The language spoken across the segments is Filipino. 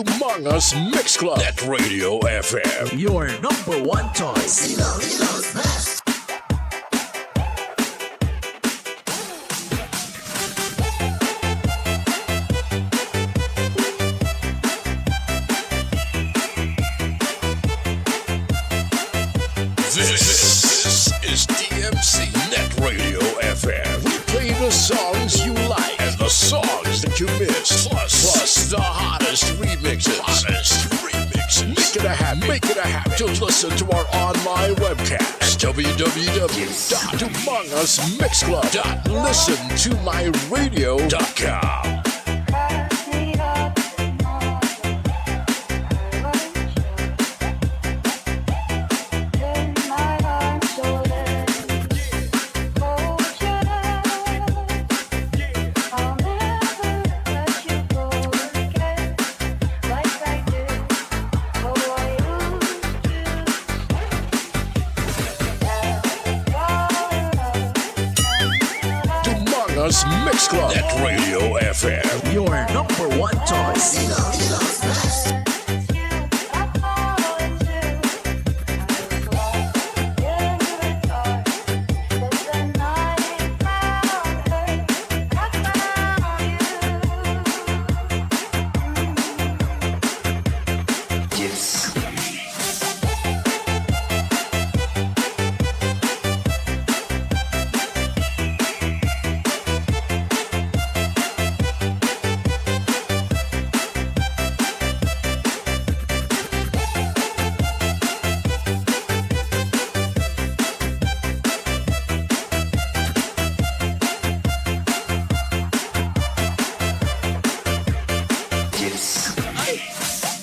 Humongous Mix Club at Radio FM. Your number one choice. Ilo's best. This is DMC Net Radio FM. We play the songs you like and the songs that you miss. Plus the hottest remixes. Make it a habit to listen to our online webcast. www.humongousmixclub.listentomyradio.com. Mix Club at Radio FM. Your number one choice. Ilo's best.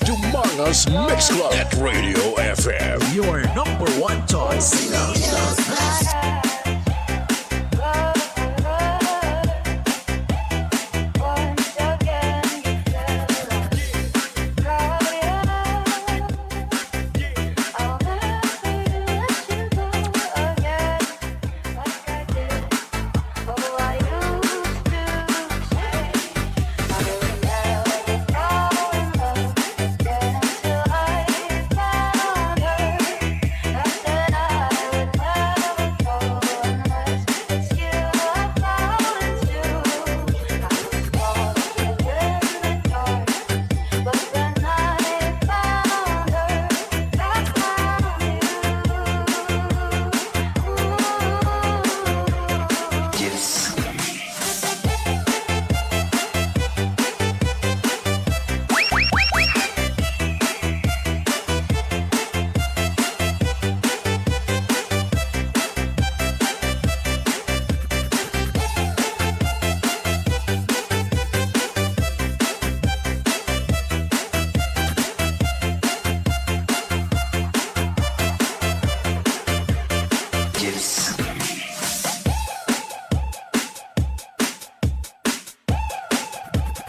Humongous Mix Club at Radio FM. Your number one choice. Ilo's best.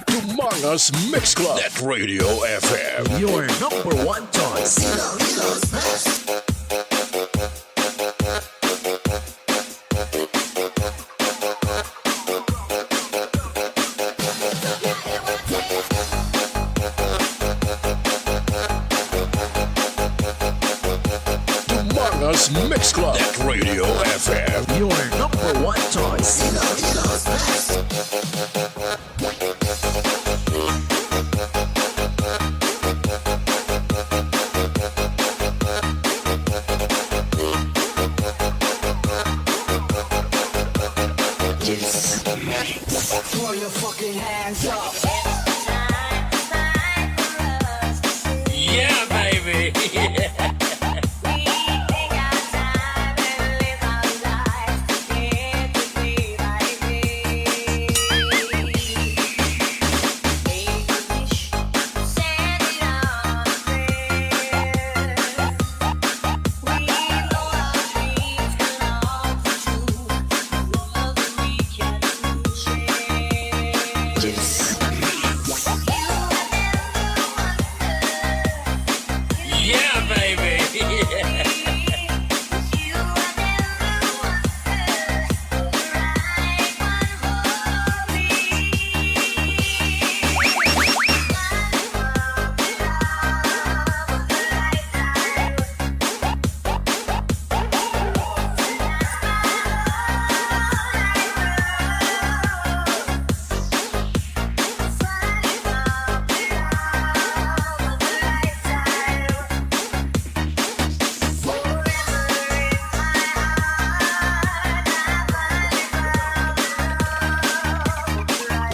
Humongous Mix Club at Radio FM. Your number one choice. Ilo's best. Humongous Mix Club at Radio FM. Your number one choice. Ilo's best. Throw your fucking hands up. Yeah, baby. Yes.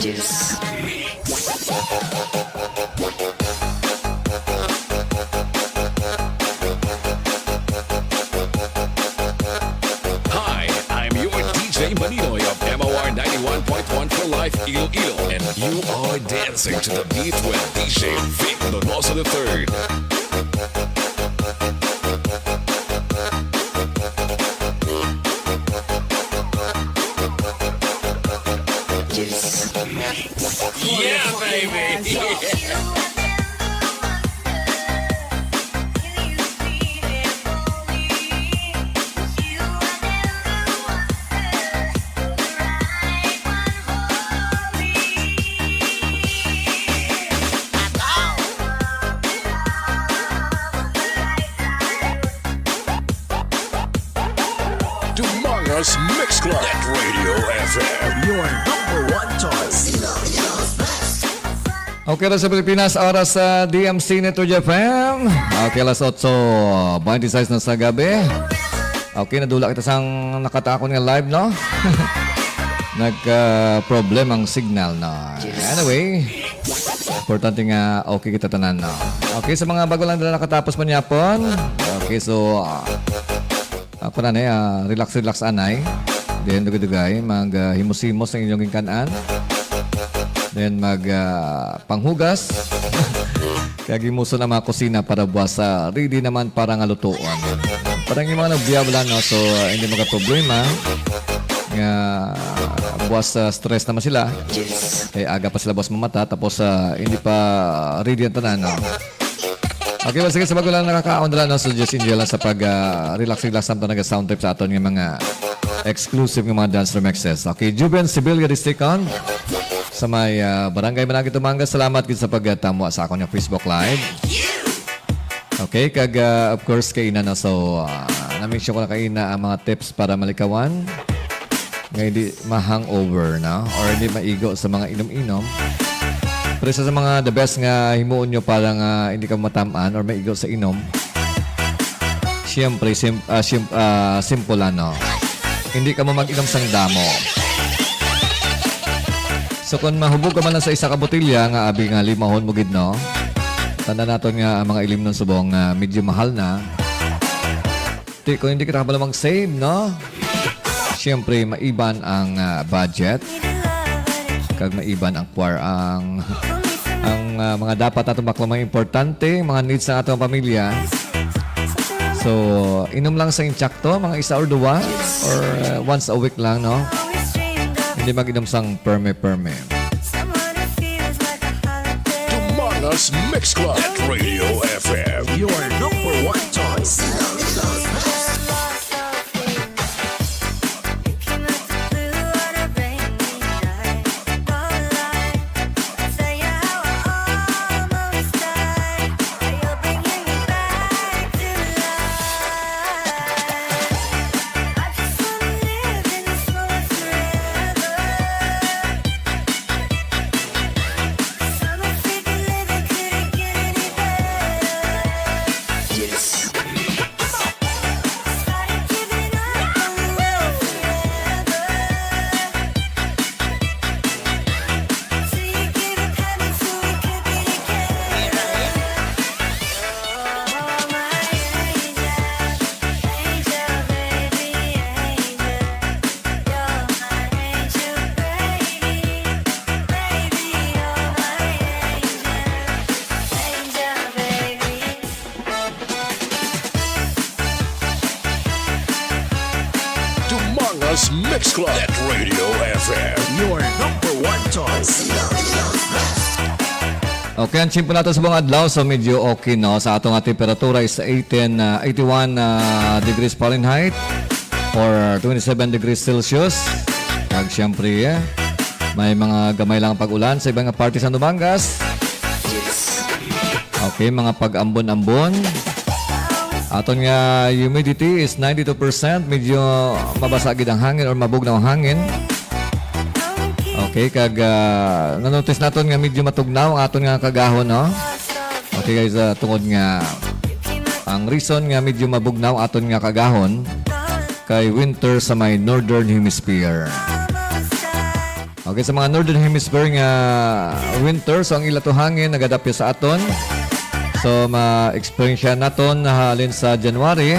Hi, I'm your DJ Maninoy of MOR 91.1 for Life Iloilo, and you are dancing to the beat with DJ Vic Donoso III. Yeah, baby! Dumangas Mix Club at Radio FM. Your number one choice. Okay lang sa Pilipinas, oras sa DMC Network FM. Okay, alas 8:26 na sa gabi. Okay, nadula kita sang nakatakon nga live, no? Nagka-problem ang signal, no? Anyway, importante nga okay kita tanan, no? Okay, sa mga bago lang na nakatapos man yapon. Okay, so ako na relax anay. Then dugay-dugay, mag-himos-himos ang inyong kanan. Then panghugas. Kaya gimuso na mga kusina para buwas sa ready naman para nga lutuan. Parang yung mga nagbiabla, no? So hindi magka-problema. Nga buwas stress naman sila. Kaya aga pa sila buwas mamata. Tapos hindi pa ready ang tanan, no? Okay, well, sige, sa bago lang nakakaon na, no? So just enjoy lang sa pag-relax ang sound trip sa aton ng mga exclusive ng mga dance remixes. Okay, Juben Sibilia Districon sa may Barangay Managi Tumanga. Salamat din sa pagtamo sa akong Facebook Live. Okay, of course, kaina na. So, na-mention ko na kaina ang mga tips para malikawan. Nga hindi ma-hangover, no? Or hindi maigo sa mga inom-inom. Pero isa sa mga the best nga himuon nyo para nga hindi ka matamaan or maigo sa inom. Siyempre, simple ano. Hindi ka mo mag-inom sang damo. So kung mahubog ka man lang sa isa ka botilya nga abi nga limahon mo gid, no? Tanda natin nga ang mga ilim ng subong medyo mahal na. Kung hindi ka nakabalamang save, no? Siyempre, maiban ang budget. Kag maiban ang mga dapat atong maklamang importante, mga needs ng atong pamilya. So, inom lang sa intsakto, mga isa or dua, or once a week lang, no? Hindi mag-inom sang perme. Dumangas Mix Club at Radio FM. Your number one choice. Dumangas Mix Club at Radio FM. Your number one choice. Okay, ang chimpo natin sa buong adlaw. So medyo okay, no? Sa atong temperatura is 81 degrees Fahrenheit or 27 degrees Celsius. Kag siyempre, may mga gamay lang pag-ulan sa ibang party sa Dumangas. Okay, mga pag-ambon-ambon. Aton nga humidity is 92%. Medyo mabasagid ang hangin or mabugnaw ang hangin. Okay, kag nanotice naton nga medyo matugnaw ang aton nga kagahon, no? Okay guys, tungod nga ang reason nga medyo mabugnaw aton nga kagahon kay winter sa may northern hemisphere. Okay, sa mga Northern Hemisphere nga winter, so ang ila to hangin nagadapyo sa aton. So ma-experience siya naton halin sa January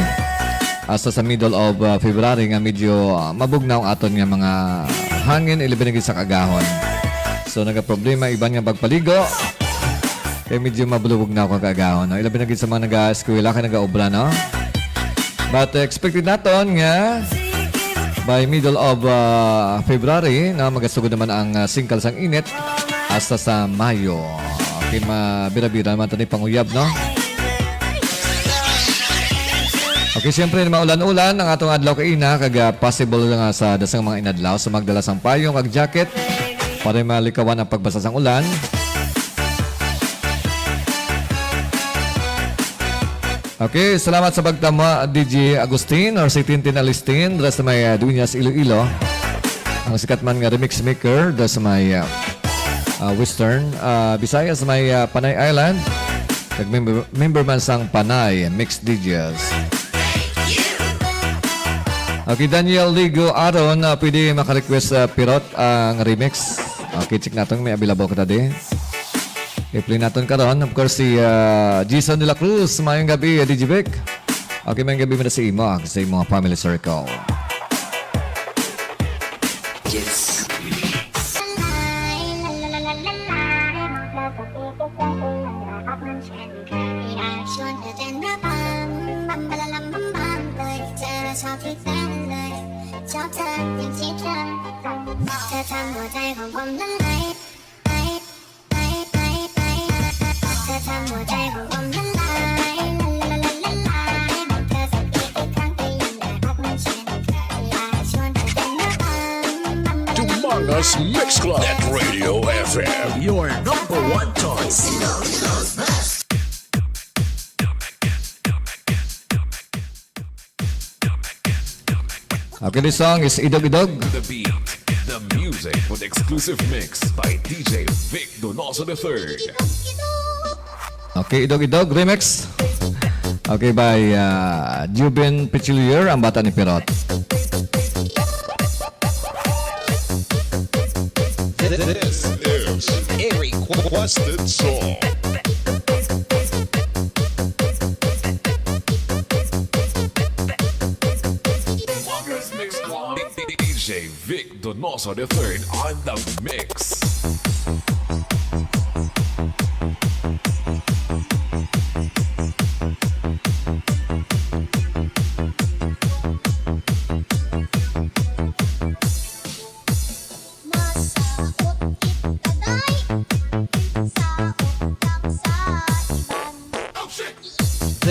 hasta sa middle of February nga medyo mabugnaw aton nga mga hangin ilibinigay sa kagahon. So nagaproblema iban nga pagpaligo. Kaya medyo mabulubog na ako kagahon. No? Ilabinagin sa mga nag-eskwela kaya nag-obra, no? But expected naton nga by middle of February na magasugod naman ang singkal sang init hasta sa Mayo. Okay, mabira-bira naman ito ni panguyab, no? Okay, siyempre maulan-ulan ang atong adlaw kaina kag possible nga sa dasang mga inadlaw sa magdala sang payong kag jacket para malikawan ang pagbasa sang ulan. Okay, salamat sa pagtama DJ Agustin or si Tintin Alistin dahil sa may Duñas Iloilo. Ang sikat man nga remix maker dahil sa may Western Visayas sa may Panay Island. Member man sang Panay Mixed DJs. Okay, Daniel Ligo Aron, pwede makarequest Pirot ang remix. Okay, check natin may available ka tadi. I-play natin karon. Of course, si Jason de la Cruz. Mayong gabi, DJ Vic. Okay, mayong gabi mo na si Imo sa mga family circle. Yes. Dumangas Mix Club. Net Radio FM. Your number one choice. Okay, this song is Idog-Idog. The beat, the music with exclusive mix by DJ Vic Donoso III. Okay, Idog-Idog remix. Okay, by Jubin Pichilier, ang bata ni Pirot. This is a requested song. DJ Vic Donoso III on the mix.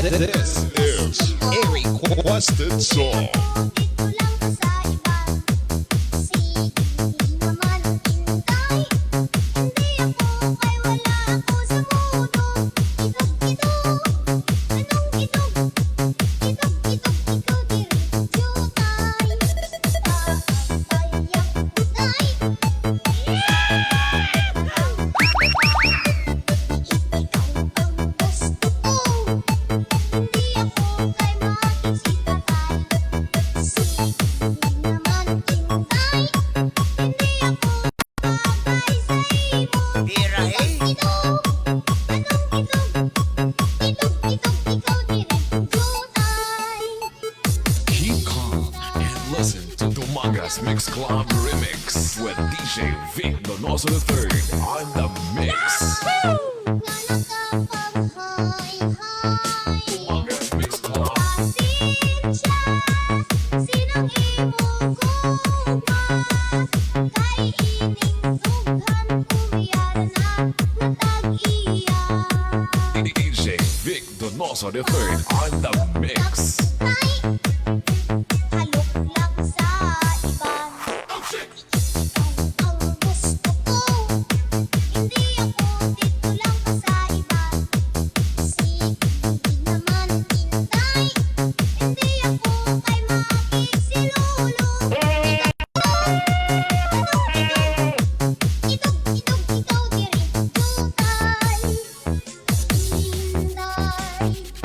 This is a requested song. Keep calm and listen to Dumangas Mix Club Remix with DJ Vic Donoso III on the mix. Dumangas Mix Club. DJ Vic Donoso III on the mix.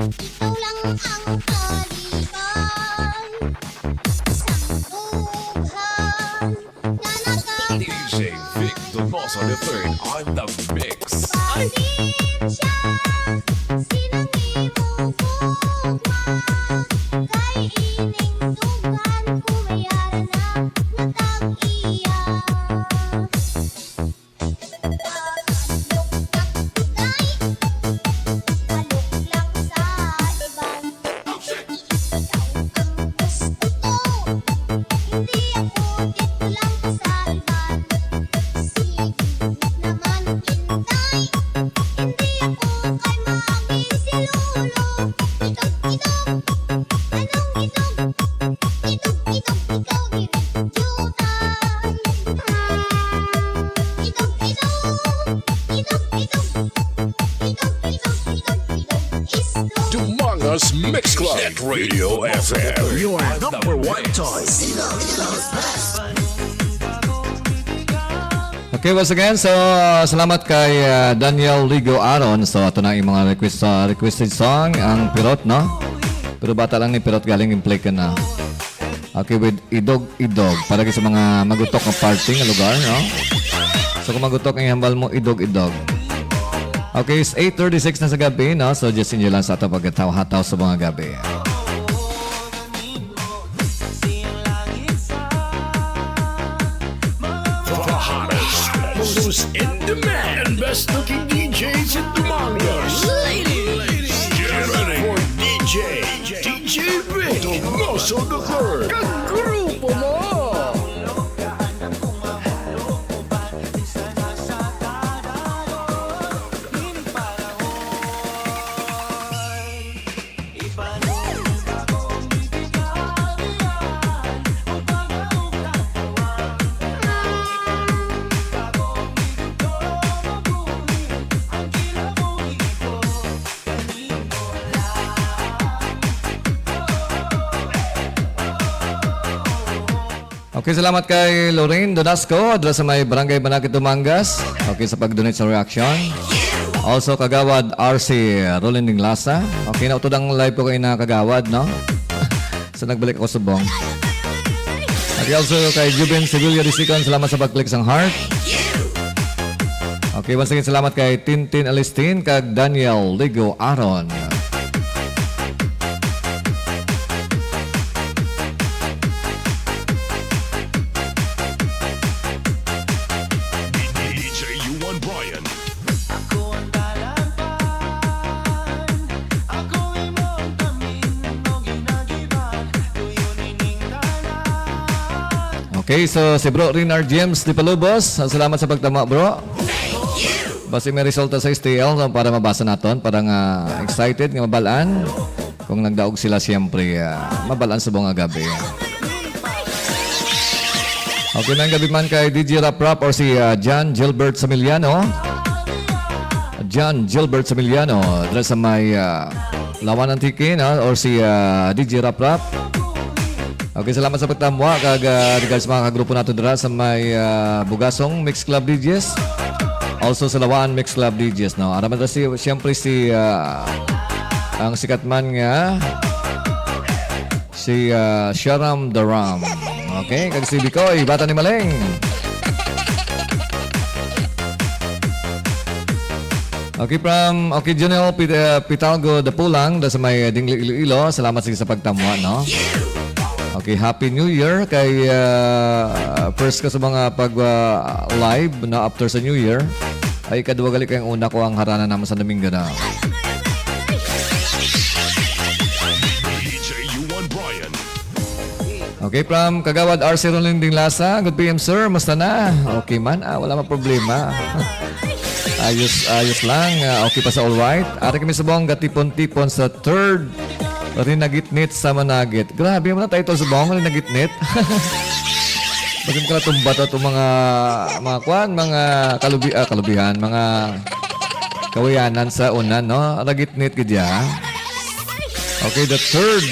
Ikaw lang ang Donoso III on the mix. Dumangas Mix Club Net Radio FM. Your number one choice. Okay, once again, so salamat kay Daniel Ligo Aron. So ito na yung mga requested song, ang Pirot, no? Pero bata lang ni Pirot, galing yung play ka na. Okay, with Idog Idog, para sa mga magutok na party ng lugar, no? So kung magutok ang hambal mo, Idog Idog. Okay, it's 8:36 na sa gabi, no? So just enjoy lang sa ito pagkataw-hataw sa mga gabi. The hottest, most in demand, and best looking DJs in Dumangas. Ladies, get ready for DJ Vic Donoso III. Kagrupo mo! Okay, salamat kay Lorraine Donasco, adra sa may Barangay Banakit, Dumangas. Okay, sa pag-donate sa reaction. Also, Kagawad RC Rolinding Lasa. Okay, nautod ang live ko kayo na Kagawad, no? So, nagbalik ako sa bong. Okay, also kay Juben Sevilla Risicon, salamat sa pag-click sang heart. Okay, once again, salamat kay Tintin Alistin, kag Daniel Ligo Aron. DJ Yuan Brian. Okay, so si Bro Rinar James Di Palubos, salamat sa pagtama, bro. Basi may resulta sa STL no, para mabasa naton, parang excited nga mabalaan. Kung nagdaog sila siyempre, mabalaan sa buong gabi. Okay, nang gabi man kay DJ Rap Rap or si John Gilbert Samiliano. John Gilbert Samiliano, dala sa may Lawan Antique, no? Or si DJ Rap Rap. Okay, salamat sa pagtamwa kag regards mga kagrupo nato dira sa may Bugasong Mix Club DJs. Also sa Lawan Mix Club DJs, no. Araman na si siyempre si ang sikat man nga si Sharam Daram. Okay, kag si Bikoy, bata ni Maleng. Okay, from Janelle Pitalgo Dapulang, da sa may Dingli Iloilo. Salamat sa pagtamwa, no. Okay, Happy New Year kay first ka sa mga pag-live na after sa New Year. Ay kadwa gali kayong una ko ang harana naman sa Domingo na. DJ Yuan Brian. Okay, from Kagawad RC Rolinding Lasa. Good PM, sir. Musta na? Okay man? Wala mang problema. ayos lang. Okay pa sa alright. Ari kami sa buong gatipon-tipon sa third Rinagitnit sa Managit. Grabe mo na tayo ito sa buong Rinagitnit. Bakit mo ka natumba ito mga kwan, mga kalubihan, mga kawayanan sa unan, no? Ragitnit gidya. Okay, the third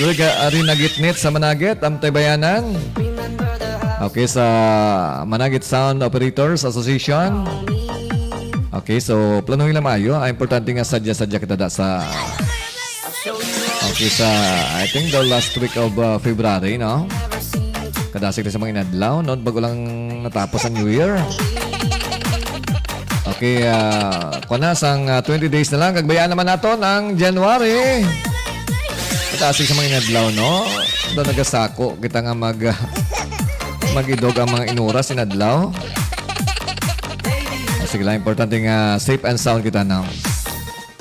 Rinagitnit sa Managit, Amtay Bayanan. Okay, sa Managit Sound Operators Association. Okay, so planuhin lang mayo. Importante nga sadya-sadya kita da sa okay, sa I think the last week of February, no? Kadasig na sa mga inadlaw, noon bago lang natapos ang New Year. Okay, sang 20 days na lang. Kagbayaan naman nato ng January. Matasig sa mga inadlaw, no? Doon nagasako. Kita nga mag-idog ang mga inura sinadlaw. Sige lang, importante nga safe and sound kita na.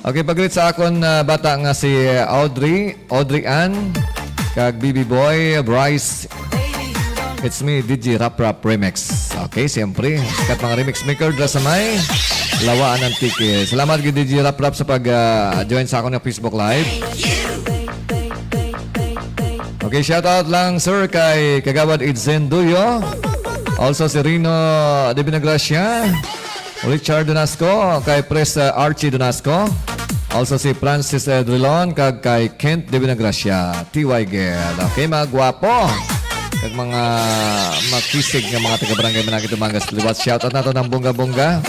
Okay, paglit sa akon bata nga si Audrey Ann, kag BB Boy, Bryce. It's me, DJ Rap Rap Remix. Okay, siyempre, sikat mga remix maker dra sa may lawaan ng tiki. Salamat kay DJ Rap Rap sa pag-join sa akon ng Facebook Live. Okay, shoutout lang sir kay Kagawad Idzen Duyo. Also si Rino de Binagracia, Richard Donasco, kay Pres Archie Donasco. Also si Francis Drilon, kag kay Kent de Binagracia, TY Ged. Okay, mga gwapo. Kag mga makisig nga mga taga-barangay Manakit Tumangas Liwat. Shoutout nato ng bongga-bongga.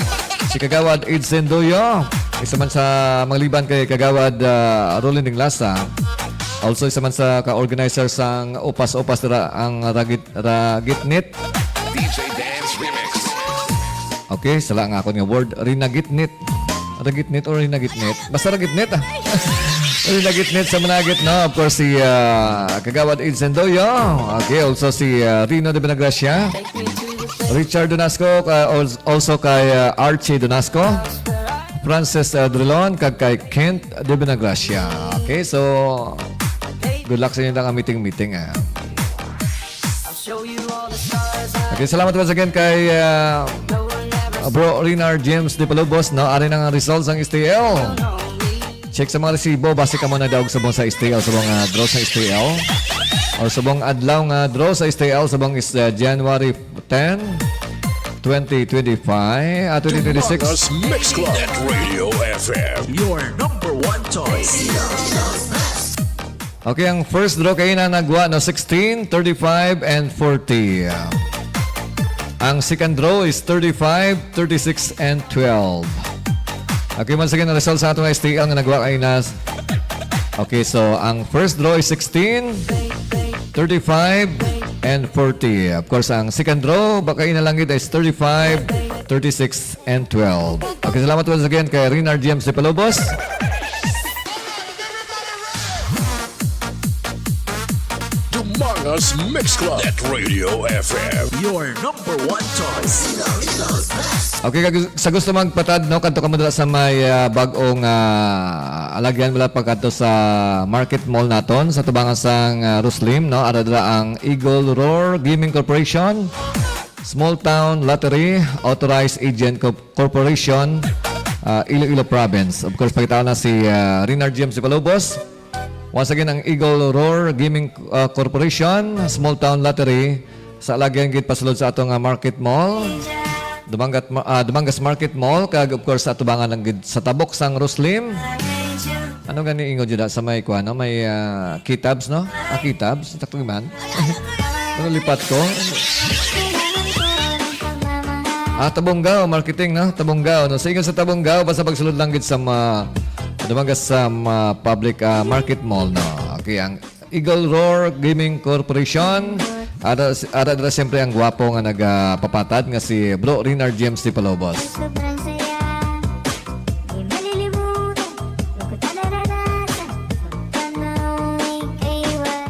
Si Kagawad Idzen Duyo. Isa man sa magliban kay Kagawad Rolling Lasa. Also isa man sa ka-organizer sang Upas-Upas ang Ragitnit. DJ Dance Remix. Okay, sala nga ako nga word. Rinagitnit. Ragitnit or rinagitnit? Basta ragitnit ah. Rinagitnit sa Managit, no? Of course, si Kagawad Idzen Duyo. Okay, also si Rino de Binagracia. Richard Donasco, also kay Archie Donasco. Francis Drilon, kag kay Kent de Binagracia. Okay, so good luck sa inyo lang ang meeting. Okay, salamat once again kay Bro Rinar James de Palubos, no? Ari na nga results ang STL. Check sa mga resibo, base ka muna daw subong sa STL, subong draw sa STL. Or subong adlaw nga draw sa STL, subong is January 10, 2025, 2026. Us Mix Club Net Radio FM. Your number one choice. Okay, ang first draw kayo na nagwa, no? 16, 35, and 40. Ang second draw is 35, 36, and 12. Okay, once again, ang result sa atong STL nga nagwa kayo na. Okay, so ang first draw is 16, 35, and 40. Of course, ang second draw, baka inalangit is 35, 36, and 12. Okay, salamat once again kay Rinar James de Palubos. Dumangas Mix Club Net Radio FM. Your number one choice. Okay, sa gusto magpatad, no, kanto ka mo dala sa may bagong alagyan mula pagkanto sa Market Mall naton sa tubangan sang Ruslim, no, ara dala ang Eagle Roar Gaming Corporation, Small Town Lottery Authorized Agent Corporation, Iloilo Province. Of course, pagkatao na si Rinar James de Palubos. Once again, ang Eagle Roar Gaming Corporation, Small Town Lottery sa alagyan gid pasulod sa atong Market Mall. Dumangas Market Mall, kag of course sa tubangan lang gid sa tabok sang Ruslim. Ano gani ingo jud sa may kuano, may kitabs, no? Kitabs, takto man. Ano lipat ko? Tabunggao marketing, no? Tabunggao, no? Sa ingon sa Tabunggao basta pagsulod lang gid sa dumangas sa public market mall, no? Okay, ang Eagle Roar Gaming Corporation. Ada siyempre ang gwapo nga nagpapatad nga si Bro Rinar James de Palubos.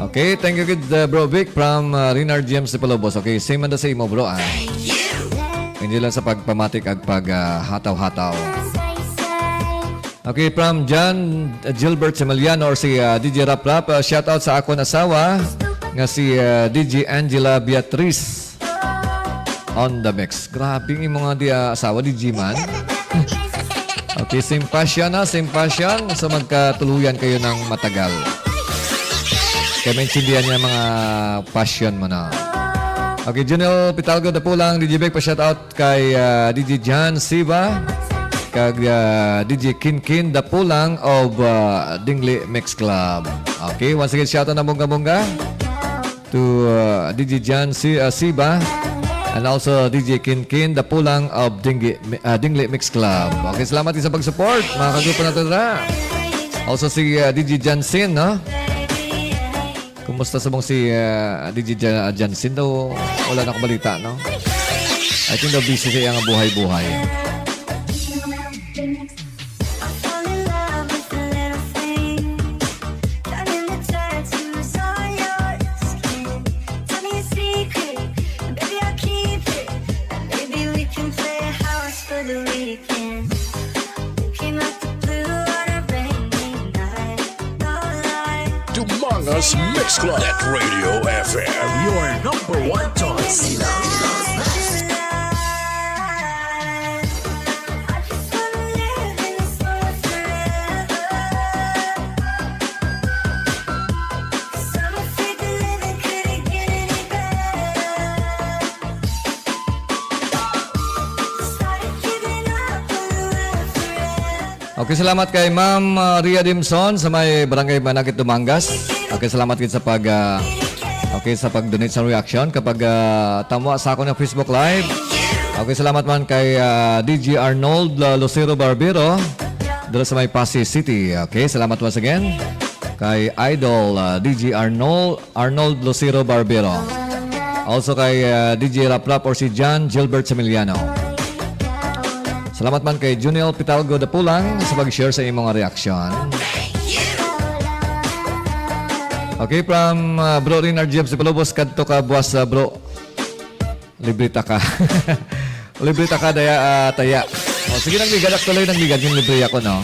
Okay, thank you good Bro Vic from Rinar James de Palubos. Okay, same man da sa imo bro. Hindi lang sa pagpamatik ag paghataw-hataw. Okay, from John Gilbert Semeliano or si DJ Rap Rap, shout out sa akon asawa nga si DJ Angela Beatriz on the mix. Grabe yung mga asawa, DJ man. Okay, same passion na, same passion. So magkatuluyan kayo ng matagal. Kaya maintindihan niya mga passion mo na. Okay, Junel Pitalgo na po lang, DJ Beck, pa-shout out kay DJ John Siva, kag DJ Kinkin da po lang of Dingli Mix Club. Okay, once again, shout out na bongga-bongga to DJ John Siba and also DJ Kinkin, the pulang of Dingli Mix Club. Okay, salamat din sa pag-support, mga kagrupo natin na. Also si DJ Jansin, no? Kumusta sa mong si DJ Jansin daw? Wala na akong balita, no? I think daw busy siya ang buhay-buhay. Dumangos Mix Club. Net Radio FM. Your number one choice. Okay, salamat kay Ma'am Ria Dimson sa may Barangay Manakit, Dumangas. Okay, salamat din sa sa pag-donate sa reaction kapag tamo sa ako ng Facebook Live. Okay, salamat man kay DJ Arnold Lucero Barbero dito sa may Pasig City. Okay, salamat once again kay Idol DJ Arnold Lucero Barbero. Also kay DJ Rap Rap or si John Gilbert Semiliano. Salamat man kay Juniel Pitalgo Dapulang sa pag-share sa imong reaction. Okay, from Bro Rinar James Palobos, kadto ka buwas bro. Librita ka. Librita ka daya taya. O, sige nang ligad tuloy nang ligad yung libre ako, no?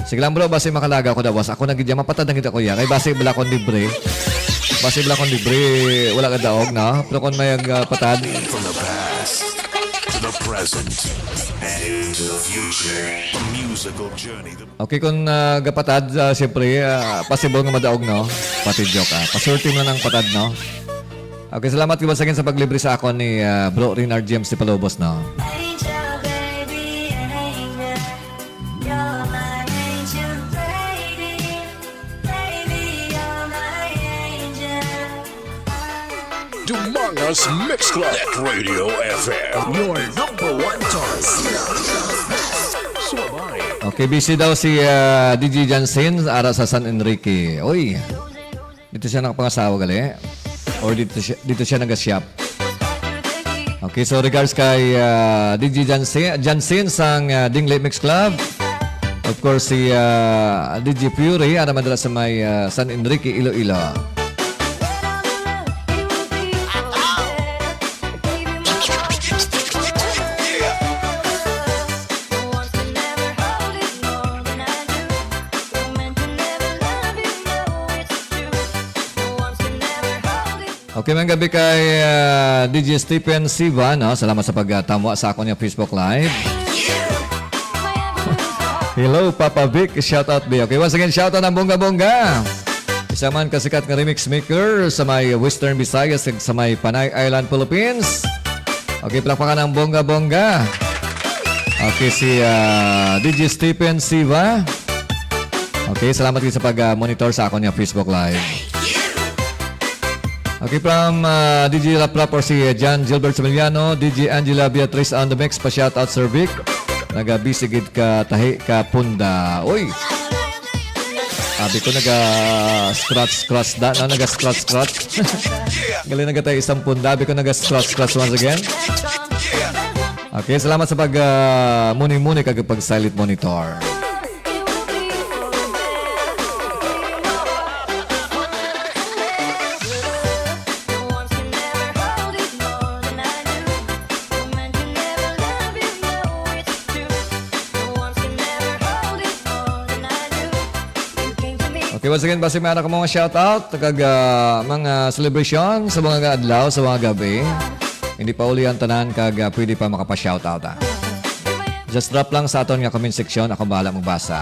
Sige lang bro, base makalaga ako dawas. Ako nagidya mapatad nang kita ko ya. Kay base bala kon libre. Base bala kon libre, wala ka daog, no? Pero kon may patad. From the past to the present and into the future. A musical journey. Okay, kung gapatad, siyempre, possible nga madaog, no? Pati joke, pasurti mo ng patad, no? Okay, salamat ko sa akin sa paglibre sa ako ni Bro Rinar James si Palobos, no? Angel, baby, angel. You're my angel, baby. Baby, you're my angel. Dumangos Mix Club. Net Radio FM. Your number one choice. Okay, busy daw si DJ Jansen ara sa San Enrique. Oy, dito siya nakapangasawa gali. Or dito siya nag-shop. Okay, so regards kay DJ Jansen sang Dingley Mix Club. Of course, si DJ Fury, ara madala sa may San Enrique, Iloilo. Okay, mga gabi kay DJ Stephen Siva, no? Salamat sa pagtamo sa ako niya Facebook Live. Hello, Papa Vic. Shout out, B. Okay, once again, shout out ng Bongga. Isa man kasikat ng remix maker sa may Western Visayas sa may Panay Island, Philippines. Okay, palakpakan ng Bongga. Okay, si DJ Stephen Siva. Okay, salamat din sa pag-monitor sa ako niya Facebook Live. Okay, from DJ Rap Rap or si John Gilbert Semiliano, DJ Angela Beatrice on the mix, pa-shoutout Sir Vic. Nagabisigid ka tahi ka punda. Uy! Sabi ko naga-scratch da, no? Naga-scratch. Galing nagatay isang punda. Sabi ko naga-scratch once again. Okay, salamat sa pag-muni-muni kagapag silent monitor. Okay, once again, basi may anak ko mga shoutout kag mga celebration sa mga adlaw, sa mga gabi. Hindi pa uli ang tanan kag pwede pa makapa-shoutout. Just drop lang sa aton nga comment section, ako bahala magbasa.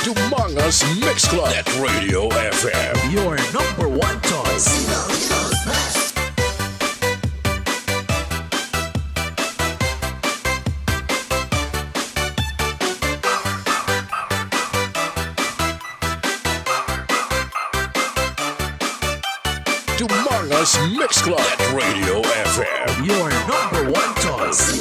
Dumangos Mix Club. Net Radio FM. Your number one choice. Dumangos Mix Club. Net Radio FM. Your number one choice.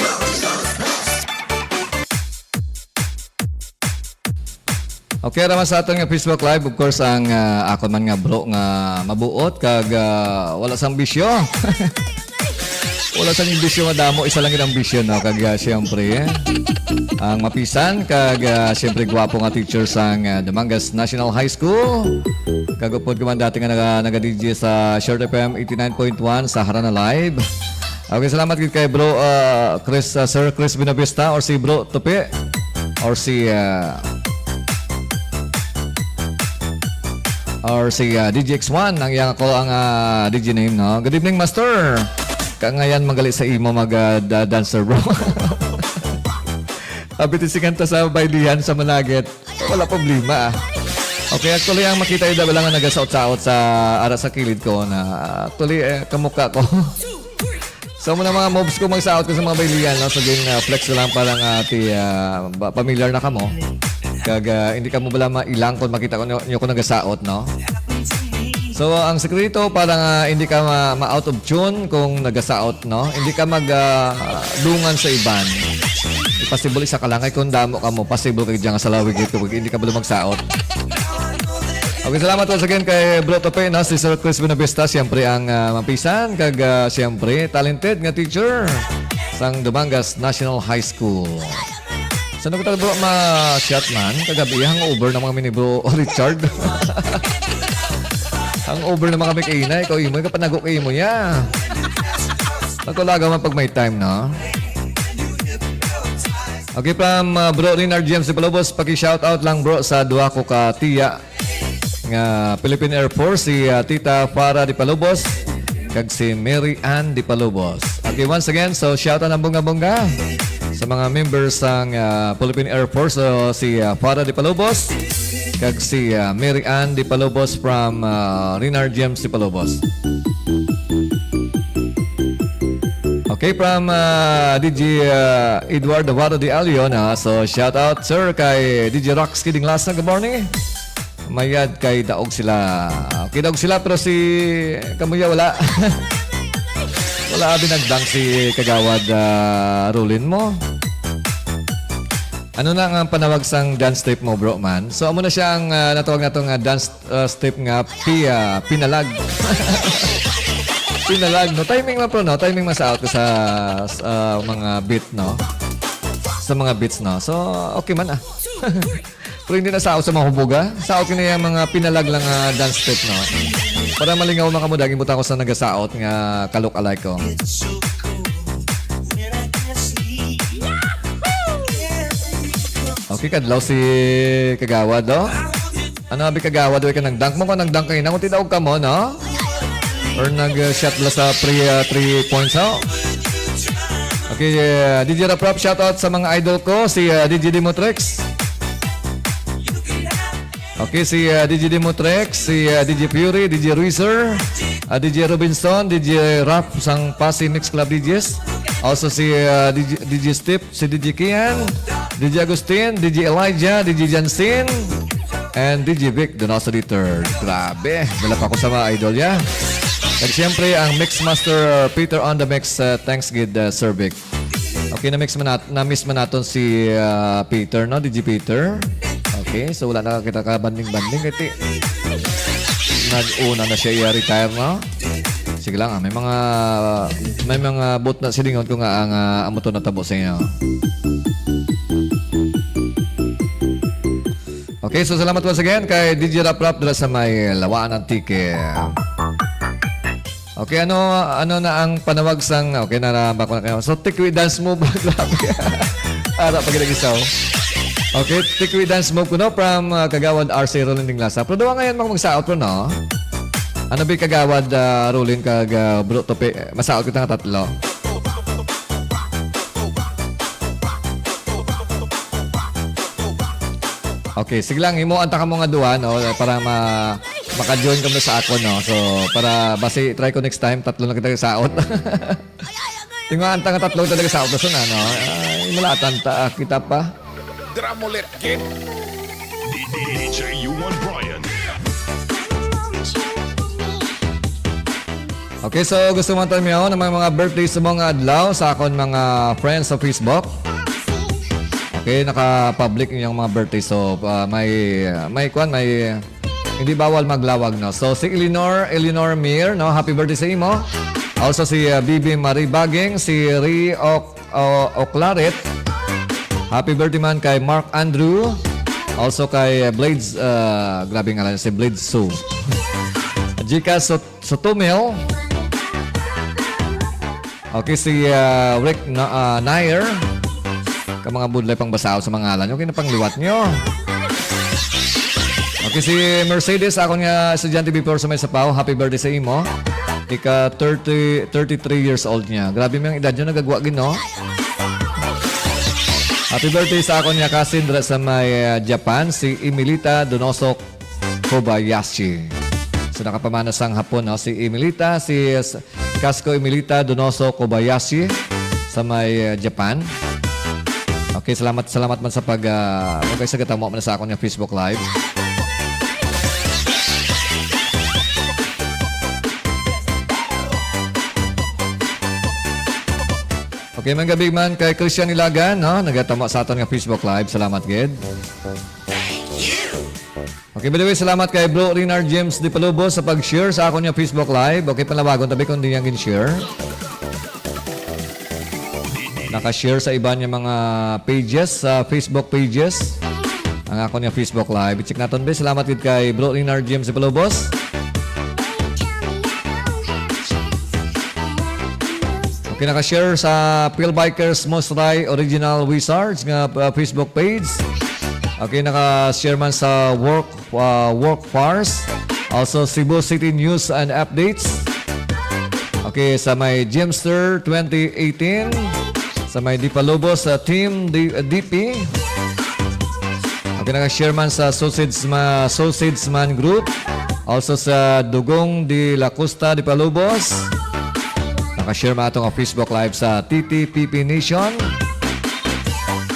Okay, raman sa aton nga Facebook Live, of course, ang ako man nga bro nga mabuot kag wala sang bisyo. Wala sang ambisyon nga damo, isa lang yung ambisyon, no? Kag siyempre, ang mapisan, kag siyempre gwapo nga teacher sang Dumangas National High School. Kagupod ko man dati nga naga-DJ sa Short FM 89.1 sa Harana Live. Okay, salamat gid kay bro Sir Chris Binavista or si bro Tupi or si DJ X1 ang iyang ako ang DJ name, no? Good evening, master. Ngayon magali sa imo dancer, bro. Abiti si kanta sa baylihan sa Managet. Wala problema. Okay, actually ang makita ida wala nga nagasaot-saot sa ara sa kilid ko na actually kamukha ko. So muna mga mobs ko magsaot ko sa mga baylihan, no? So din flex lang parang familiar na kamo. Kag hindi ka mo bala mailang kung makita ko nyo ko nagasaot, no? So ang sekreto parang hindi ka ma-out of tune kung nagasaot, no? Hindi ka dungan sa iban. Possible isa ka lang kay kung damo ka mo, possible kay diyan sa lawig ito kung hindi ka bala magsaot. Okay, salamat once again kay Bro Tope, no? Si Sir Chris Binavista, siyempre ang mapisan kag siyempre talented nga teacher sang Dumangas National High School. Saan ko talaga bro ma-shot man? Kagabi, hangover na mga mini bro Richard. Hangover na mga kami kaina. Ikaw imo, kapanago kayo mo ya. Nagkulaga man pag may time, no? Okay, from bro Rinar James de Palobos, paki-shoutout lang bro sa duha ko ka tiya nga Philippine Air Force, si Tita Farah de Palobos kag si Mary Ann de Palobos. Okay, once again, so shoutout ang bunga-bunga sa mga members ng Philippine Air Force, si Farah de Palobos kag si Mary Ann de Palobos from Rinar James de Palobos. Okay, from DJ Edward Navarro de Alion, so shout out sir kay DJ Rox Kidding Lasa, good morning. Mayad kay daog sila. Okay, daog sila pero si Kamuya wala. Wala binagdang si Kagawad Rulin mo. Ano na ang panawag sang dance step mo, bro man? So amo na siya ang natawag natong dance step nga pinalag. Pinalag, no? Timing lang, bro, no? Timing masaot ko sa mga beat, no? Sa mga beats, no? So, okay man, Pero hindi na saot sa mga hubuga. Saot ko na yung mga pinalag lang dance step, no? Para malingaw mga kamudaging buta ko sa nagasaot nga kalok-alike ko. Okay, kadlaw si Kagawad, no? Ano abi Kagawad? Huwag ka nagdunk mo, kung nagdunk kayo na, kung tinawag ka mo, no? Or nag-shot la sa 3 points, ho? Okay, DJ Raprap, shoutout sa mga idol ko, si DJ Dimotrex. Okay, si DJ Dimotrex, si DJ Fury, DJ Ruizer, DJ Robinson, DJ Rap sang Pasay Mix Club DJs. Also si DJ Steve, si DJ Kian, DJ Agustin, DJ Elijah, DJ Jansin, and DJ Vic, Donoso III. Grabe, dalap ako sa mga idol ya. At siyempre, ang Mixmaster Peter on the mix, thanks gid Sir Vic. Okay, na-miss man natin si Peter, no? DJ Peter. Okay, so wala na kita ka banding-banding. Kasi nag-una na siya i-retire, no? Sige lang, may mga boot na silingon ko nga ang amuto na tabo sa inyo. Okay, so salamat once again kay DJ Rap dala sa may Lawaan Antique. Okay, ano na ang panawag sang... Okay, naramba ko na kayo. So, tikwi dance move. Grabe. Ara, pag-ilagisaw. Okay, tikwi dance move ko, no? From Kagawad RC Rolling Lasa. Pero doon ngayon mag-saot ko, no? Ano ba Kagawad Rolling kag Bro Tope? Masaot ko na tatlo. Okay, sige lang. Anta ka mo nga duwan, no? Para maka-join ka mo sa ako, no? So, para basi try ko next time, tatlo na kita saot. Tingnan nga tatlo talaga saot na sana, no? Malatan kita pa. Dramolet Kid. DJ Yuan Brian. Okay, so gusto mo tayo ng mga birthdays sa mga adlaw sa akon mga friends sa Facebook. Okay, naka-public yung mga birthday. So, may hindi bawal maglawag, no? So, si Eleanor Mir, no? Happy birthday sa imo. Also si Bibi Marie Baging, si Ri Oclaret. Happy birthday man kay Mark Andrew. Also kay Blades, grabe nga lang si Blades Sue. Jika Sotomel. Okay, si Rick Nair. Ka mga budlay pang basaw sa mga ngalan. Okay na pang liwat nyo. Okay, si Mercedes, ako nga estudyante before sa may sapaw. Happy birthday sa imo. Ika 33 years old niya. Grabe mo yung edad nyo, nagagwa no? Happy birthday sa ako niya kasin sa may Japan, si Emilita Donoso Kobayashi. So nakapamanas ang hapon, no? Si Emilita, si Kasko Emilita Donoso Kobayashi sa may Japan. Okay, salamat man sa okay, sa gatamo man sa ako niya Facebook Live. Okay, mga gabi man kay Christian Ilagan, no? Nagatama sa aton nga Facebook Live. Salamat, Ged. Okay, by the way, salamat kay Bro Renard James Di Palubos sa pag-share sa akong nga Facebook Live. Okay, palawagon tabi kung di niyang gin-share. Naka-share sa iba niya mga pages, sa Facebook pages. Ang akong nga Facebook Live. I-check natin ba? Salamat din kay Bro Renard James Di Palubos. Okay, naka-share sa Phil Bikers Mostly Original Wizards nga Facebook page. Okay, naka-share man sa Work Fars. Also, Cebu City News and Updates. Okay, sa may Gemster 2018. Sa may Dipalobos sa Team DP. Okay, naka-share man sa Sausage Man Group. Also sa Dugong de la Costa Dipalobos. Naka-share mo itong Facebook Live sa TTPP Nation.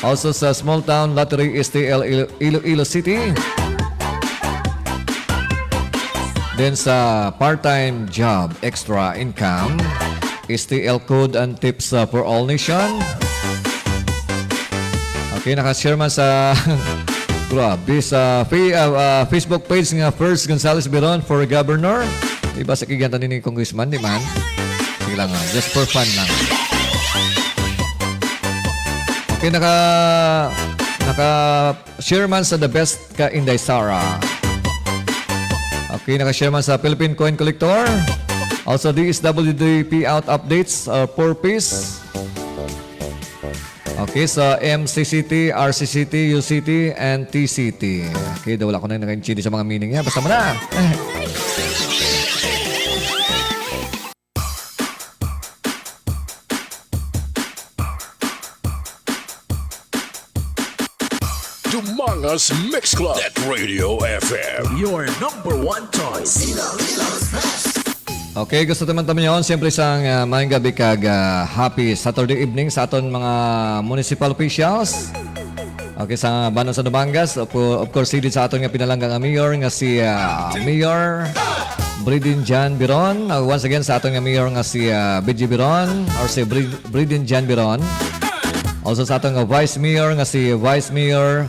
Also sa Small Town Lottery STL Iloilo City. Then sa Part-Time Job Extra Income STL Code and Tips for All Nation. Okay, naka-share man sa grabe sa Facebook page nga First Gonzales Biron for Governor. Diba sa kiganta ni Congressman, di man? Sige lang, just for fun lang. Okay, naka-share man sa The Best ka Inday Sara. Okay, naka-share man sa Philippine Coin Collector. Also, DSWDP out updates, 4-piece. Okay, sa MCCT, RCCT, UCT, and TCT. Okay, wala ko na naka-inchidi sa mga meaning niya. Basta mo na. Dumangas Mix Club. Net Radio FM. Your number one choice. Okay, gusto naman tayo yun. Siyempre sang maayong gabi kag happy Saturday evening sa aton mga municipal officials. Okay, sa Banon sa Dumangas. Of course, silid sa aton nga pinalanggang mayor nga si Mayor Bridin Jan Biron. Once again, sa aton nga mayor nga si BG Biron or si Bridin Jan Biron. Also sa aton nga Vice Mayor nga si Vice Mayor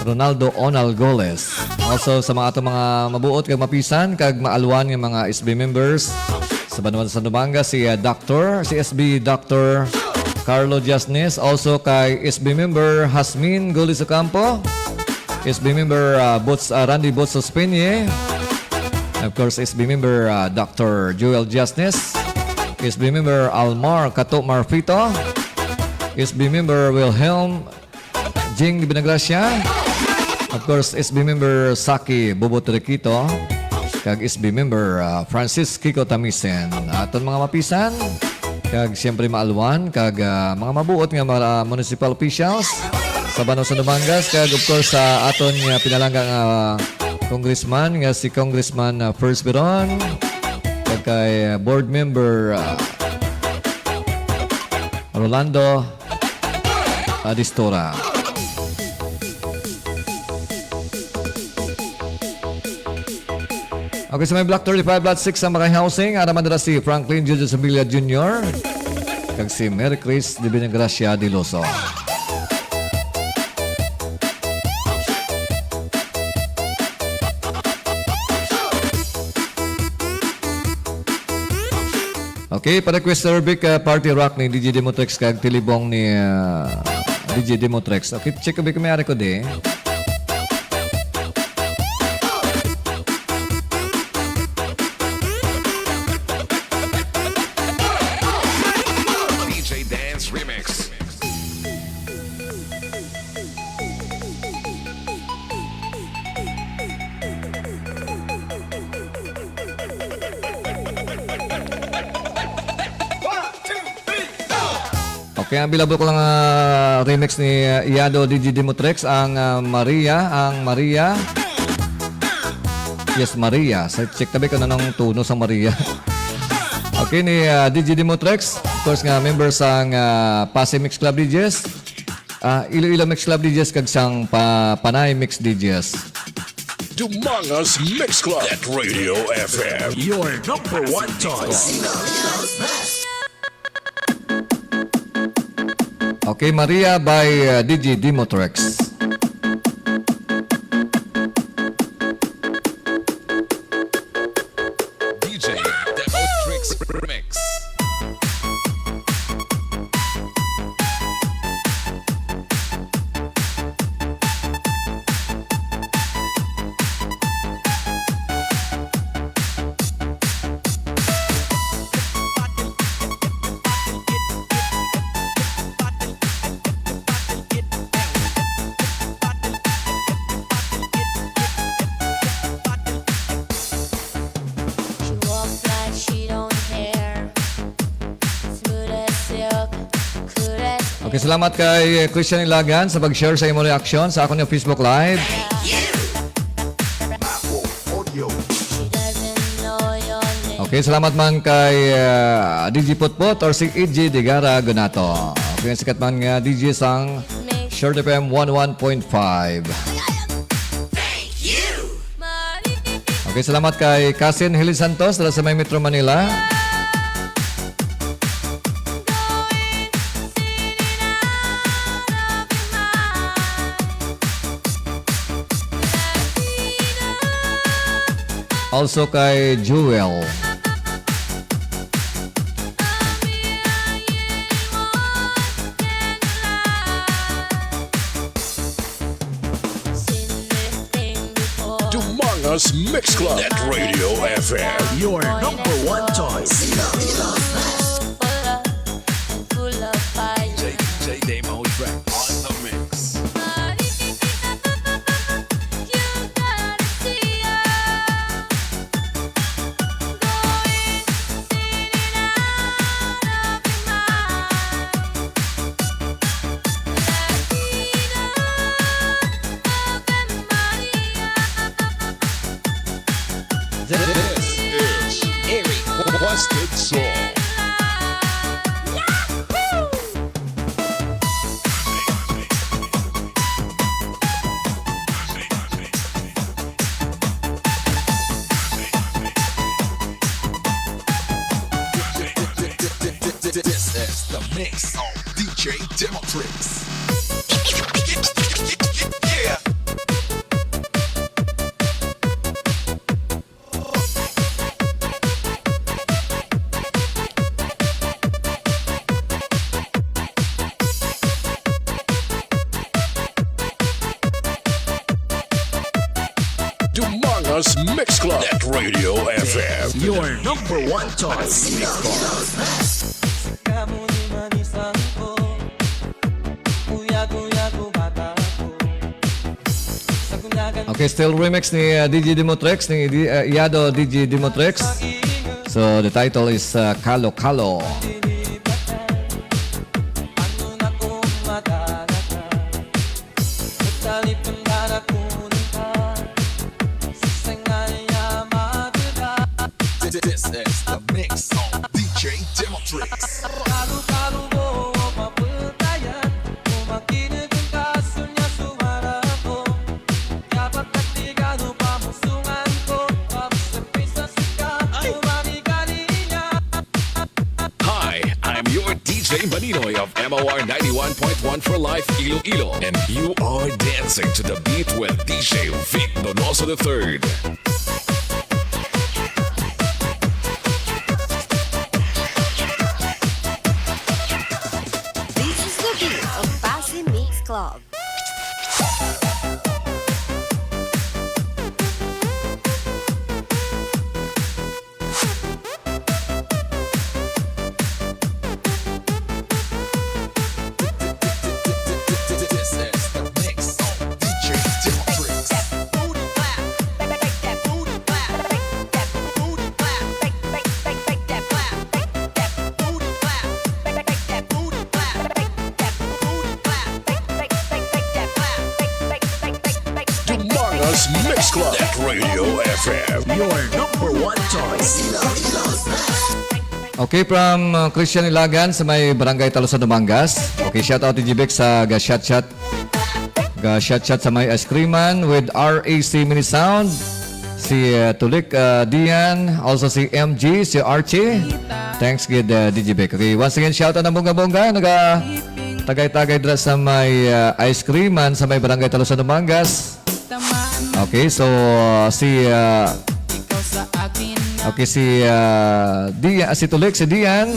Ronaldo Onal Goles. Also sa mga atong mga mabuot kag mapisan kag maalwan nga mga SB members sa Banuan sa Dumangas si SB Dr. Carlo Jasnes. Also kay SB member Hasmin Golis Ocampo. SB member Randy Botsos Peñe. Of course, SB member Dr. Joel Jasnes. SB member Almar Cato Marfito. SB member Wilhelm Jing Di Binagracia. Of course, SB member Saki Bobotriquito. Kag SB member Francis Kiko Tamisen. Aton mga mapisan. Kag siyempre maalwan. Kag mga mabuot nga mga municipal officials sa Banon sa Dumangas. Kag of course sa aton nga pinalanggang congressman nga si Congressman First Biron. Kag kay board member Rolando Adistora. Okay, sa may Block 35, Lot 6 sa Makay Housing, araman nila si Franklin Jojo Sabilia Jr. kag si Mary Chris de Binagracia de Loso. Okay, pa-request Sir Vic, Party Rock ni DJ Demotrex kag tilibong ni DJ Demotrex. Okay, check ko ba kung may ari ko di. DJ Dance Remix. Okay, ang bilabo ko lang remix ni Iado DJ Demotrex, ang Maria. Yes, Maria. So, check tabi ko na ng tuno sa Maria. Okay, ni DJ Demotrex. Of course nga, member sang Pasay Mix Club DJs. Iloilo Mix Club DJs kag sang Panay Mix DJs. Dumangas Mix Club. Net Radio FM. Your number one choice. Okay, Maria by DJ Demotrex. DJ Demotrex Remix. She walks like she don't care. Smooth as silk, cool as Okay, salamat kay Christian Ilagan sa pag-share sa imong reaction sa akong Facebook Live. she doesn't know your name. Okay, salamat man kay DJ Potpot or si EJ Digara Gonato. Okay, sikat man nga DJ sang Short FM 11.5. Okay, salamat kay Kasin Hili Santos dala sa may Metro Manila. Also kay Jewel. Seen this thing before. Dumangas Mix Club. Net Radio FM. Your number one choice. Full of and full of fire. DJ Demotrex on the mix. You gotta see her. This is a requested song. This is the mix of DJ Demotrex. Yeah. Dumangas Mix Club. Net Radio FM. Your number one choice. Kamu di manisanku, kuya-kuyaku bataku. Sagundagan Okay, still remix ni DJ Demotrex, ni Iado DJ Demotrex. So the title is Kalo Kalo. dilibatkan, andun aku madarata. Utali pendaraku nikah, sesengaya madeda. This is the mix of DJ Demotrex. Kalu-kalu bawa pepetayan, umakinig ang kasulnya suaraku. Dapat ketiga lupa musungan ko, habis sampai sesuka, umani kalinya. Hi, I'm your DJ Maninoy of MOR 91.1 for Life Iloilo, and you are dancing to the beat with DJ Vic Donoso III. FM. Your number one choice. Okay, from Christian Ilagan sa may Barangay Talusan, Dumangas. Okay, shout out to Jibek sa ga-shot-shot sa may ice creaman with RAC Mini Sound. Si Tulik Dian, also si MG, si Archie. Thanks kid DJ Beck. Okay, once again, shout out na bunga-bunga. Tagay-tagay dra sa may ice creaman sa may Barangay Talusan, Dumangas. Okay, so si Dian, si Tulik, si Dian,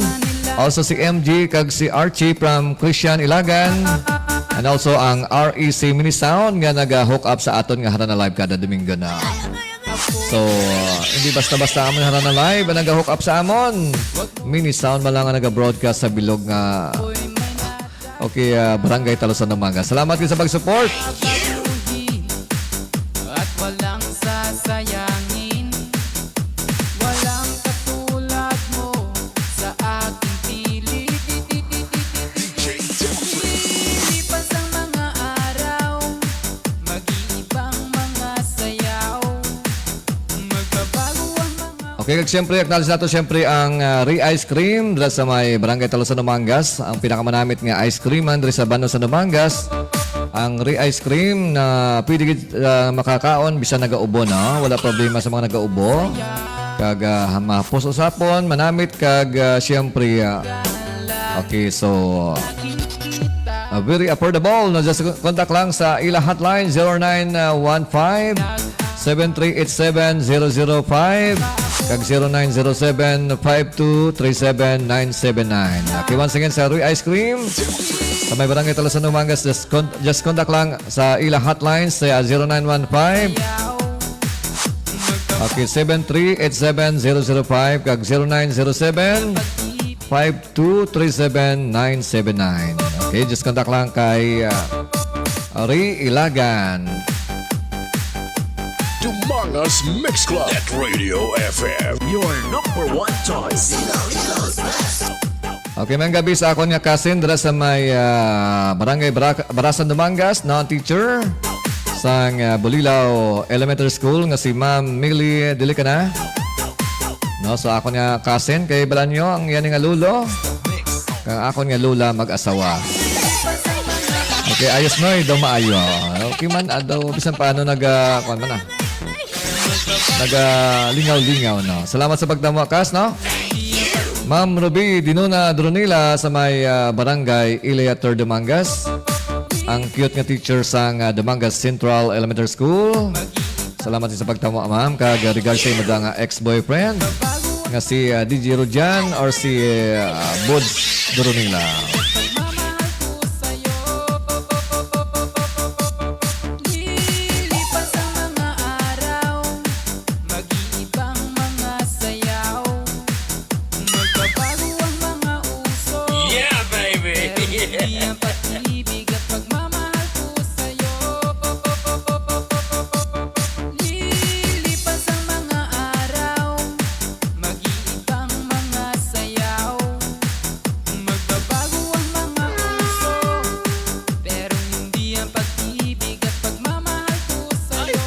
also si MG, kag si Archie from Christian Ilagan, and also ang REC Mini Sound nga nag-hook up sa aton nga harana live kada Domingo na. So, hindi basta-basta amon harana live, nag-hook up sa amon. Mini Sound malang nga nag-broadcast sa bilog nga okay, Barangay Talusan, Dumangas. Salamat din sa pag-support. At walang sasayangin, walang katulad mo sa aking piling. Lilipas ang mga araw, mag-iibang mga sayaw, magbabago ang mga Okay, kag siyempre, acknowledge nato siyempre ang Re-Ice Cream dito sa may Barangay Talusan, Dumangas. Ang pinakamanamit nga ice cream dito sa Bano sa Dumangas. Ang Re-Ice Cream na pwede makakaon bisan nagaubo na. Wala problema sa mga nagaubo. Kag mapos usapon, manamit kag siyempre okay, so very affordable. No, just contact lang sa ila hotline 0915 7387005 kag 0907-5237-979. Okay, once again sa Re-Ice Cream sa may Barangay Talusan, Dumangas, just contact lang sa ila hotline sa 0915 okay, 7387005 kag 0907-5237-979. Okay, just contact lang kay Ilagan. Dumangas Mix Club. Net Radio FM. Your number one choice. Okay, may gabi sa akon nga cousin dira sa may Barangay Barasan, Dumangas, non-teacher sa Bulilao Elementary School nga si Ma'am Millie Dilicana. No, so akon nga cousin kay Balanyo ang yan nga lulo. Kang akon nga lula mag-asawa. Okay, ayos noy daw maayo. Okay man daw bisan paano lingaw-lingaw no. Salamat sa pagdamo kas no. Ma'am Ruby Dinuna Dronila sa may Barangay Ileator, Dumangas. Ang cute nga teacher sa Dumangas Central Elementary School. Salamat din sa pagtamo ma'am kag regard sa imong nga ex-boyfriend nga si DJ Rojan or si Buds Dronila. lilipas ang mga araw, mag-iibang mga sayaw, magbabago ang mga uso. Yeah, baby! Hindi ang pag-ibig at pagmamahal ko sa'yo. Lilipas ang mga araw, mag-iibang mga sayaw, magbabago ang mga uso. Pero hindi ang pag-ibig at pagmamahal ko sa'yo.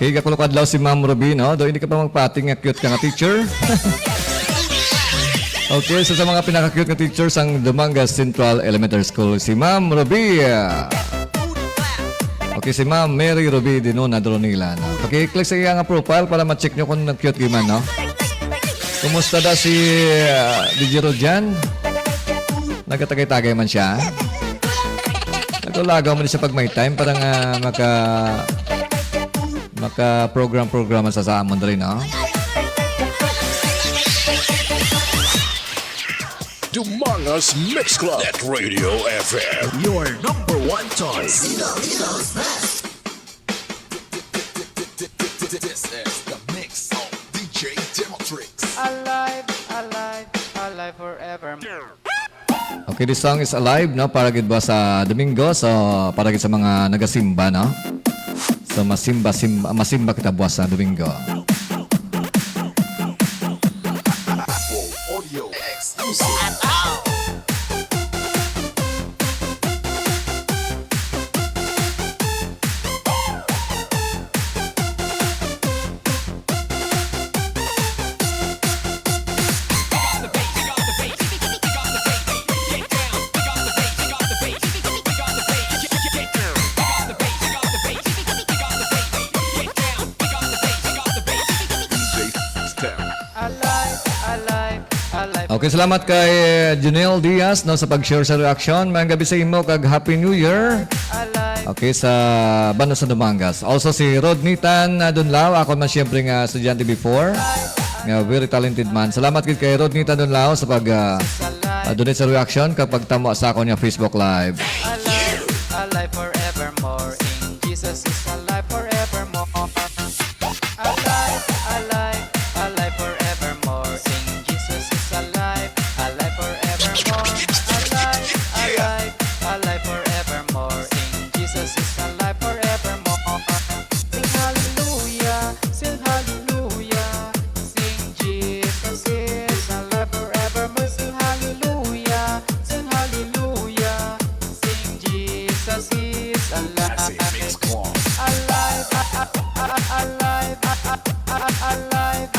Okay, kakulok adlaw si Ma'am Ruby no. Do hindi ka pa magpating nga cute ka nga teacher. Okay, so sa mga pinaka-cute nga teachers ang Dumangas Central Elementary School, si Ma'am Ruby. Okay, si Ma'am Mary Ruby Dinuna Dronila. No? Okay, click sa iya nga profile para ma-check nyo kung cute giman, no? Kumusta da si DJ Rojan? Nagkatagay-tagay man siya. Nagulagaw man siya pag may time para nga maka-program-programan sa amon rin, no? Dumangas Mix Club. Net Radio FM. Your number one choice. This is the mix of DJ Demotrix. Alive, alive, alive forever. Okay, this song is alive, no? Para gid ba sa Domingo, so para gid sa mga nagasimba, no? So So masimba kita buwas sa Domingo. Okay, salamat kay Janelle Diaz no, sa pag-share sa reaction. Mayang gabi sa imo kag Happy New Year. Okay, sa Bano sa Dumangas. Also si Rodnitan Dunlao. Ako man siyempre nga estudyante before. Very talented man. Salamat kay Rodnitan Dunlao sa pag-donate sa reaction kapag tamo sa ako niya Facebook Live. Alive forevermore. In Jesus is alive forevermore. Alive, alive, alive forevermore. In Jesus is alive, alive forevermore. Alive, alive, alive forevermore. In Jesus is alive forevermore. Sing hallelujah, sing hallelujah. Sing Jesus is alive forevermore. Sing hallelujah, sing hallelujah. Sing Jesus is alive. Alive, alive, alive,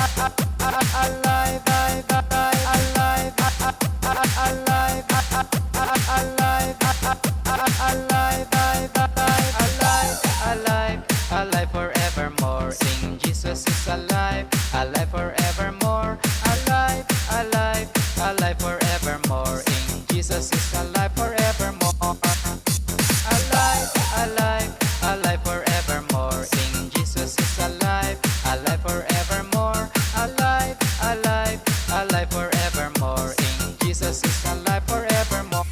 alive, alive forevermore. Sing Jesus is alive, alive forevermore. Alive, alive, alive forevermore. Sing Jesus is alive forevermore. Alive, alive, alive forevermore. Sing Jesus is alive, alive forevermore. Alive, alive, alive forevermore. Sing Jesus is alive forevermore.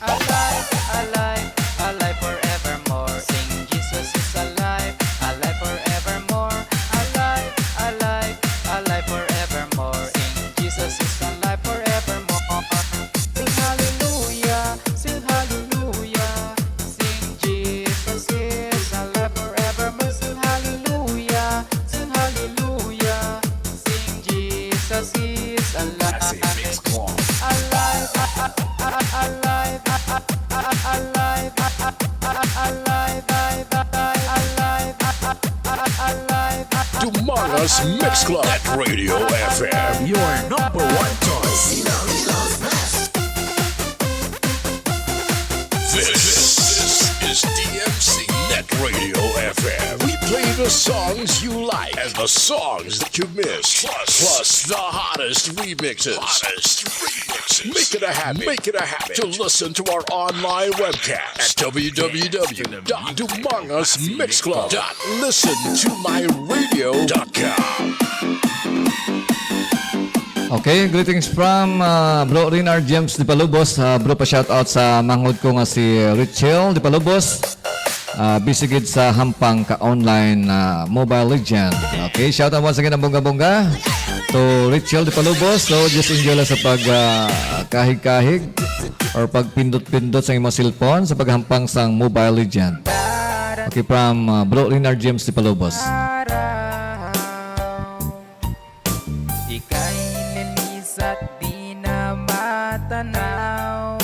Alive, alive, alive forevermore. Sing Jesus is alive, alive forevermore. Alive, alive, alive forevermore. Sing Jesus is alive forevermore. Sing hallelujah, sing hallelujah. Sing Jesus is alive forevermore. Sing hallelujah, sing hallelujah. Sing Jesus is alive. Alive, alive, alive, alive, Dumangas Mix Club at Radio FM. Your number one choice. This is DMC Net Radio FM. We play the songs you like and the songs that you miss. Plus the hottest remixes. Make it a habit to listen to our online webcast at www.dumangasmixclub.listentomyradio.com. Okay, greetings from Bro Rinar James Di Palubos. Bro, pa-shoutout sa manghod ko nga si Richel Di Palubos. Busy gid sa hampang ka-online Mobile Legend. Okay, shoutout once again ang bongga-bongga to Richel Di Palubos. So, just enjoy lang sa pag-kahig-kahig or pagpindot-pindot sa imong cellphone sa paghampang sang Mobile Legend. Okay, from Bro Rinar James Di Palubos. Ika'y linis at di na matanaw.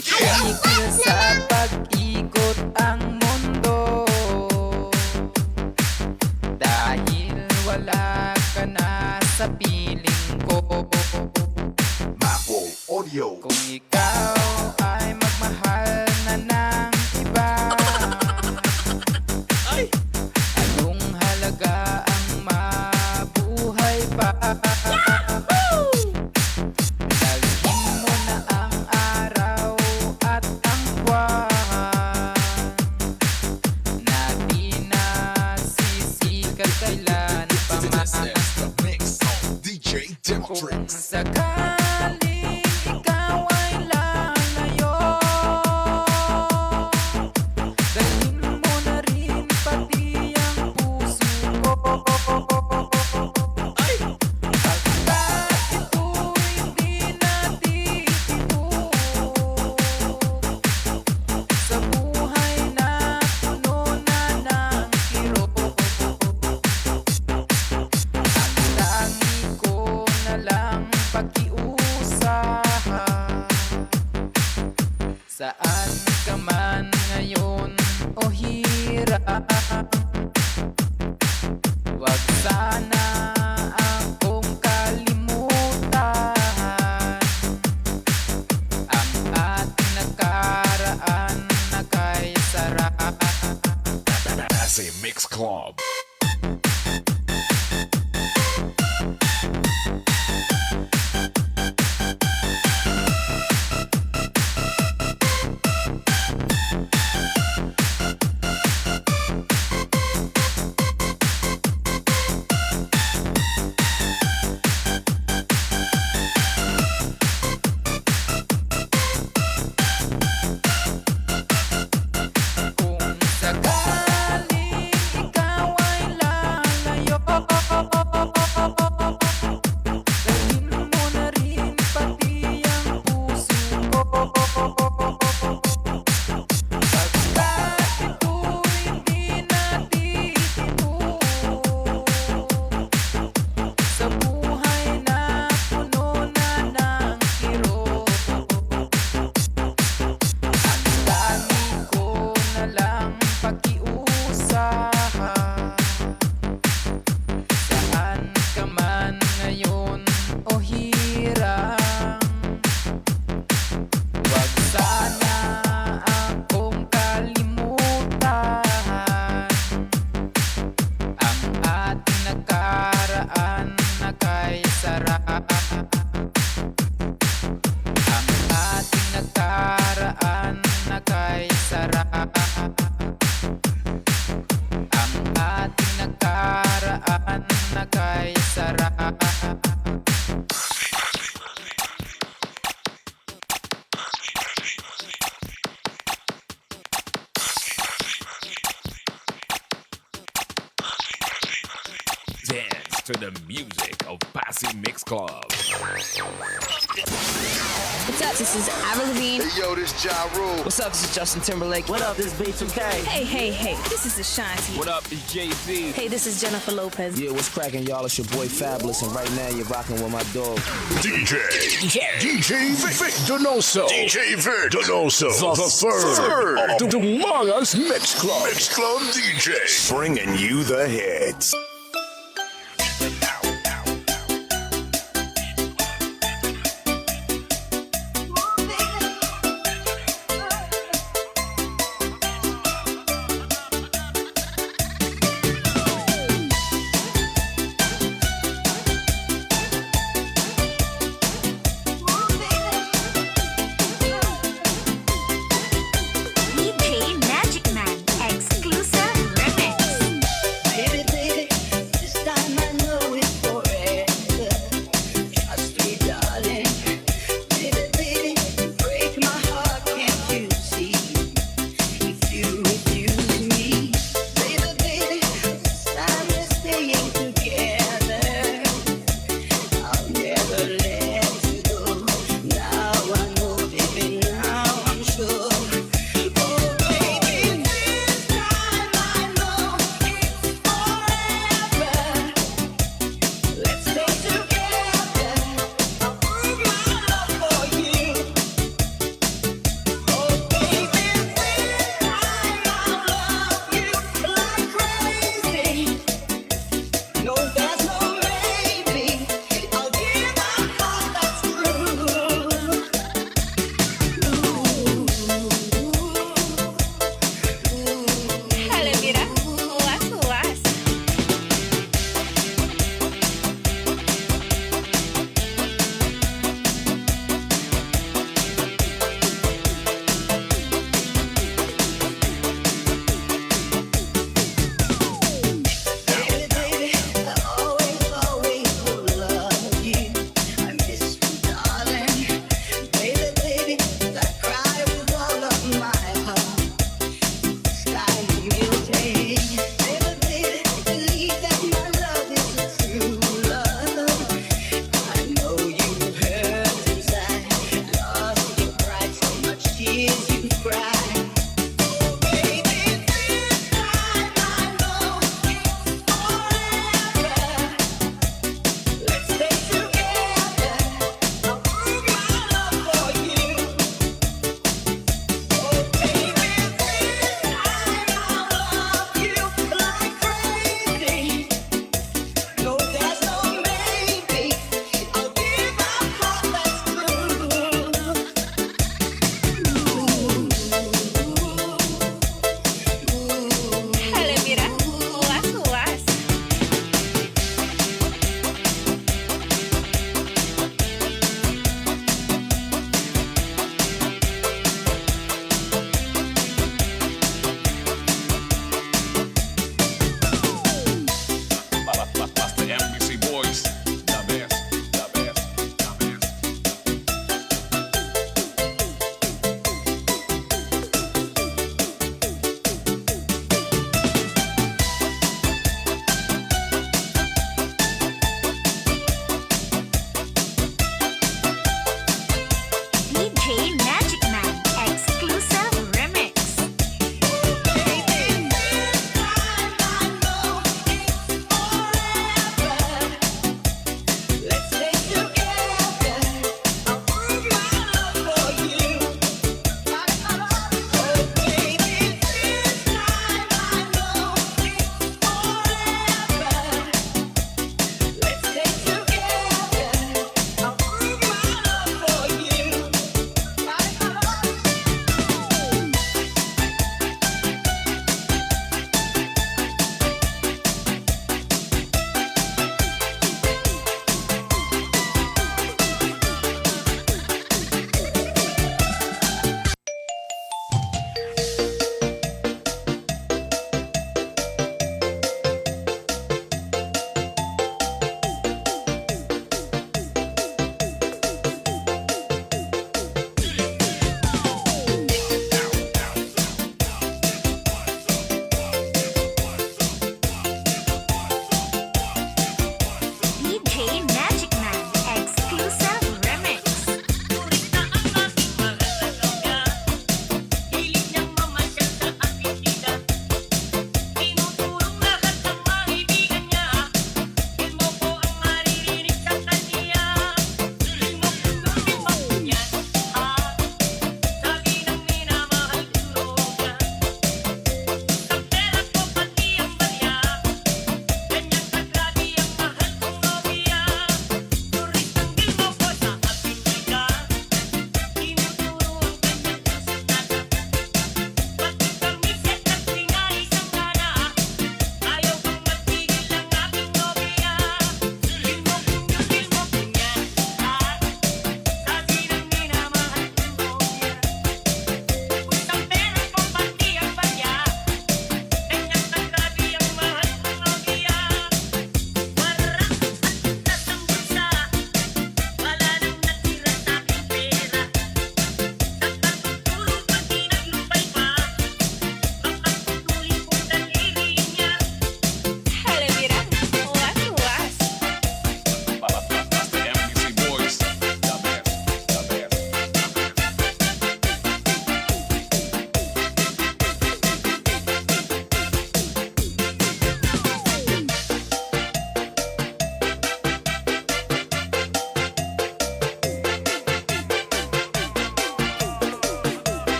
Itigil sa pag-ikot ang mundo. Dahil wala ka na sa piling ko. Kung ikaw ay magmahal na ng iba, anong halaga ang mabuhay pa? Dalhin mo na ang araw at ang buwan na di nasisikat kailan pa man. Kung sakaling ikaw ay lalayo, dalhin mo na rin pati ang puso ko. Pagkat ito'y di natitino sa buhay na Club. Kung sakaling ikaw ay lalayo, dalhin mo na rin pati ang puso ko. Pagkat ito'y hindi natitino sa buhay na puno na ng kirot. Ang dami ko na lang pakiusahan. Saan ka man ngayon o hirang, wag sana akong kalimutan. Ang ating nakaraan na kay sarap. Ang ating nakaraan na kay sarap. Ang ating nakaraan na kay sarap. Dance to the music of Passy Mix Club. What's up? This is Avril Lavigne. Hey, yo, this Ja Rule. What's up? This is Justin Timberlake. What up? This is B2K. Hey. This is Ashanti. What up? It's Jay-Z. Hey, this is Jennifer Lopez. Yeah, what's cracking, y'all? It's your boy Fabulous, and right now you're rocking with my dog. DJ Vic Donoso. DJ Vic Donoso. The third of the Mangas Mix Club. Mix Club DJ. Bringing you the hits. DJ Magic Man exclusive remix. Baby, baby,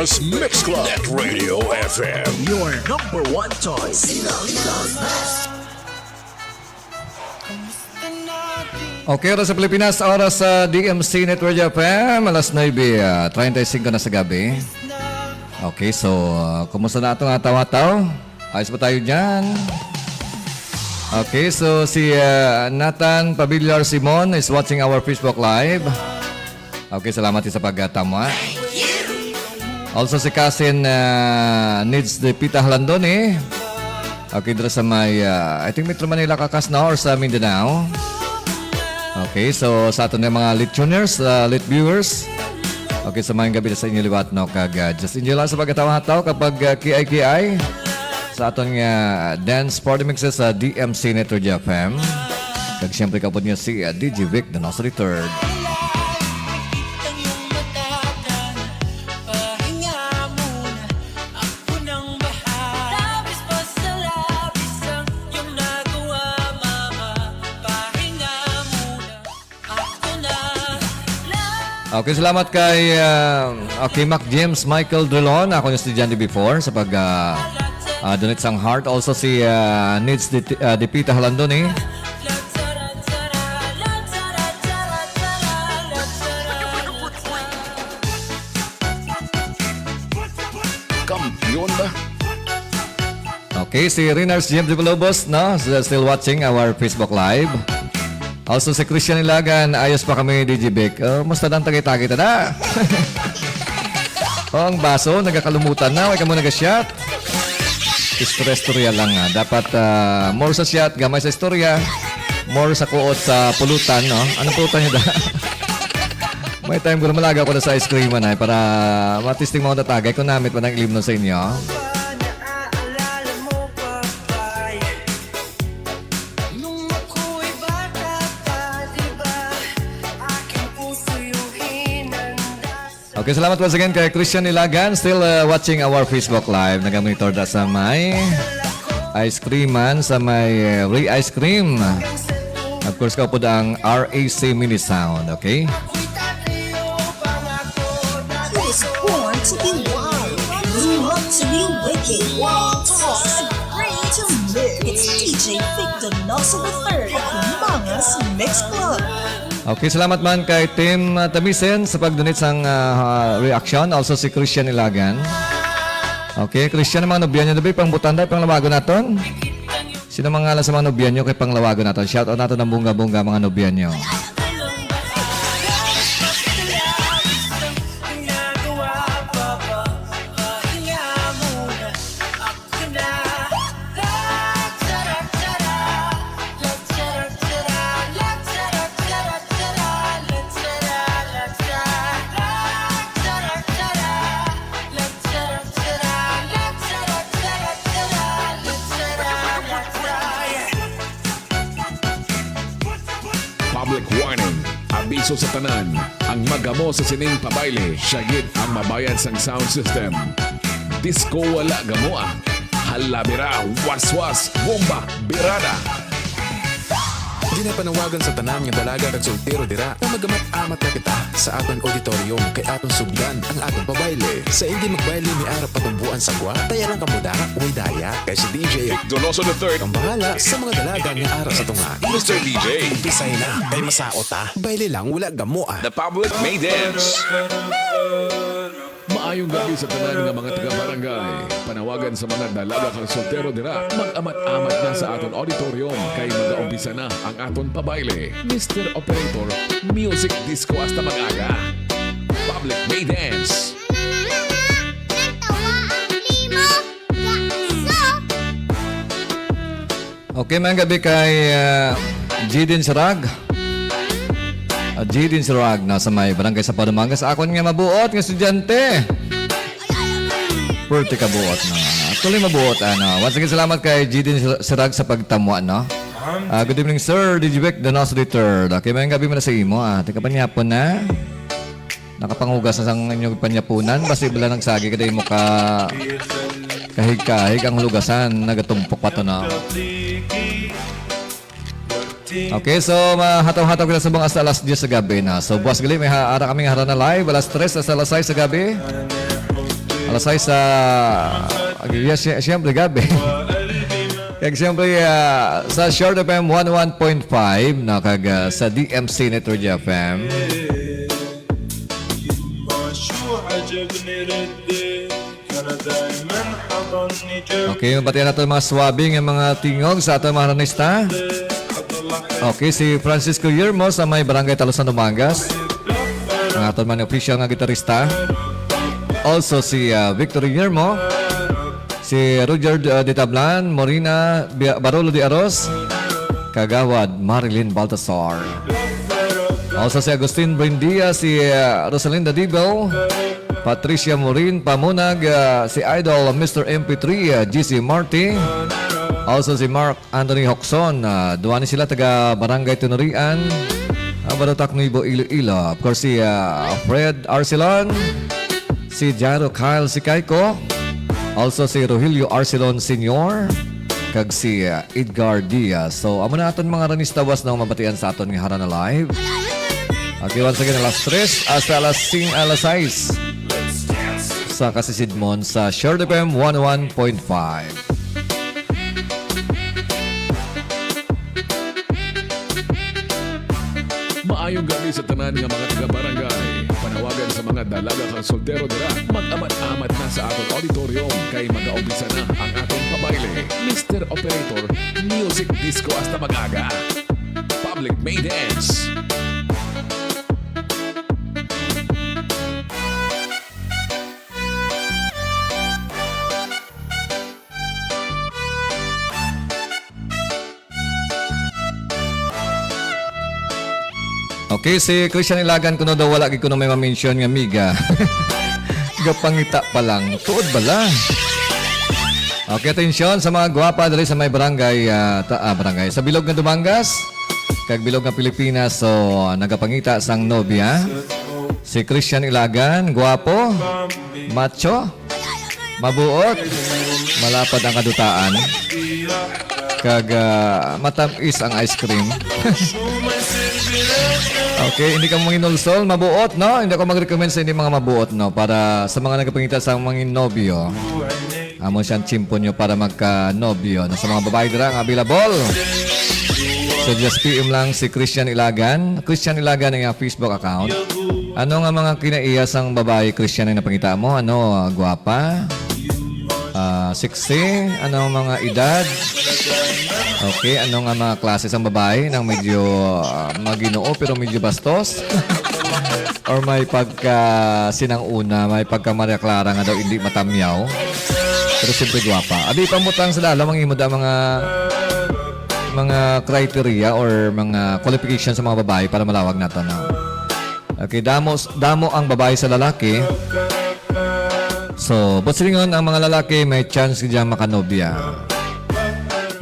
Plus Mix Club. Net Radio FM. Your number one choice. Okay, oras sa Pilipinas, oras sa DMC Network FM, alas 9:35 na sa gabi. Okay, so, kumusta na itong ataw-ataw? Ayos ba tayo dyan? Okay, so si Nathan Pavillar Simon is watching our Facebook Live. Okay, salamat sa pagtama. Also si Cousin Needs the Pita Hlandoni. Okay, dito sa may, I think Metro Manila kakas na or sa Mindanao. Okay, so sa atin ng mga lit tuners, lit viewers. Okay, sa mga gabi na sa inyo liwat, no, kag just enjoy lang sa pagkatawa-tawa kapag kiay-kiay sa aton nga dance party mixes sa DMC Network FM. Kag siyempre kapod niya si DJ Vic, the Nursery Third. Okay, salamat kay Mac James Michael Drelon. Ako yung estudyante before sa pag-donate sang heart. Also si Needs the Pita Halandoni. Kampiyon ba? Okay, si Renars James Villalobos, no? Still watching our Facebook Live. Also si Christian Ilagan, ayos pa kami DJ Vic. Musta nang tagay-tagay tada? Ang baso, nagkakalumutan na. Huwag ka mo nag-shot. Istorya lang nga. Dapat more sa shot, gamay sa istorya. More sa kuot sa pulutan, no? Anong pulutan niyo da? May time ko na malaga ko na sa ice cream na para matisting mga tatagay kung namit pa ng ilim nun sa inyo. Okay, salamat once again kay Christian Ilagan. Still watching our Facebook Live. Nagamonitor da sa may ice cream man, sa may Ray Ice Cream. Of course, kaupo da ang RAC Mini Sound, okay? Was born to be wild, grew up to be wicked, taught and free to live. It's DJ Vic, the Nursery Third of Mangas Mix Club. Okay, salamat man kay Tim Tamisen sa pag-donate sang reaction. Also si Christian Ilagan. Okay, Christian, mga nobyan nyo na ba? Pangbutan tayo, panglawago natin. Sino mga ngalan sa mga nobyan nyo kay panglawago natin? Shout out natin ng bunga-bunga mga nobyan nyo. Public warning. Abiso sa tanan. Ang magamo sa sining pabayle, syagit ang mabayad sang sound system. Disco wala gamoa. Halabira, waswas, bomba, birada. Ginapanawagan sa tanan nga dalaga kag soltero dira na magamat-amat na kita sa aton auditorium kay aton sugdan ang aton pabayle. Sa hindi magbayle ni ara patumbuan sa gwa, taya lang kamuda uy daya kay si DJ Donoso the Third. ang bahala sa mga dalaga nga ara sa tunga. Mr. DJ. Umpisay na kay masaot ta. Bayle lang wala gamoa. The public may dance. Maayong gabi sa tanan nga mga taga-barangay. Panawagan sa mga dalaga kang soltero dira. Mag-amat-amat na sa aton auditorium kay mag-aumpisa na ang aton pabayle. Mr. Operator, music disco hasta mag-aga. Public may dance. Okay, mga gabi kay Jidin Sarag. Jidin Sarag na sa may barangay sa Padumanga. Sa akon nga mabuot nga estudyante. Pwerte ka buot na. Actually mabuot, ano. Once again, salamat kay Jidin Sarag sa pagtamwa, no? Good evening, sir. DJ Vic, the Nursery Third. Okay, mga gabi mo na sa imo, Tika panyapon na. Nakapangugas na sang inyong panyapunan. Basta ibala nagsagi ka mo ka kahig-kahig ang hulugasan. Nagatumpok pa to na. Okay, so mahataw-hataw kita sa mga hasta alas 10 sa gabi na. So buwas gali, may ara kaming harana live. Alas 3 hasta alas 6 sa gabi. Alas 6 sa... Siyempre, gabi. Kag siyempre, sa Short FM 101.5, no, kag sa DMC Network FM. Okay, mabatian natin mga swabing ang mga tingog sa ating mga ranista. Okay, si Francisco Yermo sa may Barangay Talusan, Dumangas. Ang ating mga official nga gitarista. Also si Victor Yermo. Si Roger de Tablan, Morina Barolo de Aros, Kagawad Marilyn Baltasar. Also si Agustin Buendia, si Rosalinda Dibo, Patricia Morin Pamunag, si Idol Mr. MP3, GC Marty. Also si Mark Anthony Hoxon, duwani sila taga Barangay Tunurian, Barotac Nuevo, Iloilo. Of course si Fred Arcelon, si Jaro Kyle Sikaiko. Also si Rogelio Arcelon Sr. kag si Edgar Diaz. So, amo na aton mga ranistawas na mabatian sa aton nga Harana Live. Okay, once again, alas 3 hasta alas 6 sa Kasisidmon sa Short FM 101.5. Maayong gabi sa tanan nga mga taga-barangay. Panawagan sa mga dalaga kang soltero dira. Mag-amat-amat na sa atong auditorium kay mag-aumpisa na ang atong pabayle. Mr. Operator, music disco hasta mag-aga. Public May Dance. Okay, si Christian Ilagan kuno daw wala gid kuno may ma-mention nga miga. Gapangita pa lang. Tuod bala. Okay, atensyon sa mga gwapa dali sa may barangay, barangay sa Bilog nga Dumangas, kag Bilog nga Pilipinas. So, nagapangita sang nobya. Si Christian Ilagan, gwapo, macho, mabuot, malapad ang kadutaan, kag matamis ang ice cream. Okay, hindi ka manginulsol, mabuot, no? Hindi ako mag-recommend sa hindi mga mabuot, no? Para sa mga nagpangita sa mga nobyo. Amo siyang chimpo nyo para magka-nobyo. Sa mga babae dira ang available. So just PM lang si Christian Ilagan. Christian Ilagan ang Facebook account. Ano nga mga kinaias ang babae, Christian, ang napangita mo? Ano, gwapa? Sexy? Ano mga edad? Okay, ano nga mga klase ng babae nang medyo maginoo pero medyo bastos? Or may pagka sinang-una, may pagka Maria Clara nga daw hindi matamyaw? Pero siyempre gwapa. Abi, pamutang sa lalo, mangimod ang mga criteria or mga qualifications sa mga babae para malawag natin. No? Okay, damo ang babae sa lalaki. So, but silingon ang mga lalaki may chance diyan makanobya.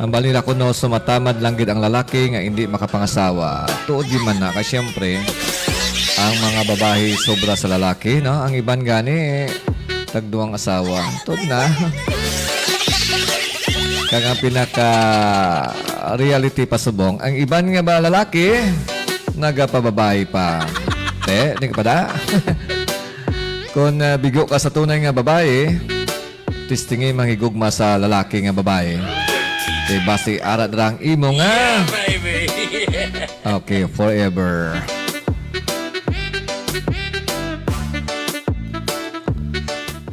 Ang balila ko no, sumatamad lang gid ang lalaki nga hindi makapangasawa. Tuod di man na, kasi syempre, ang mga babae sobra sa lalaki, no? Ang iban gani, tagduang asawa. Tuod na. Kaya ang pinaka-reality pasubong, ang iban nga ba lalaki, nagapababae pa. Hindi ka pa da? Kung bigo ka sa tunay nga babae, tistingi manghigugma sa lalaki nga babae. Okay, basi arat rang imo nga. Okay, forever.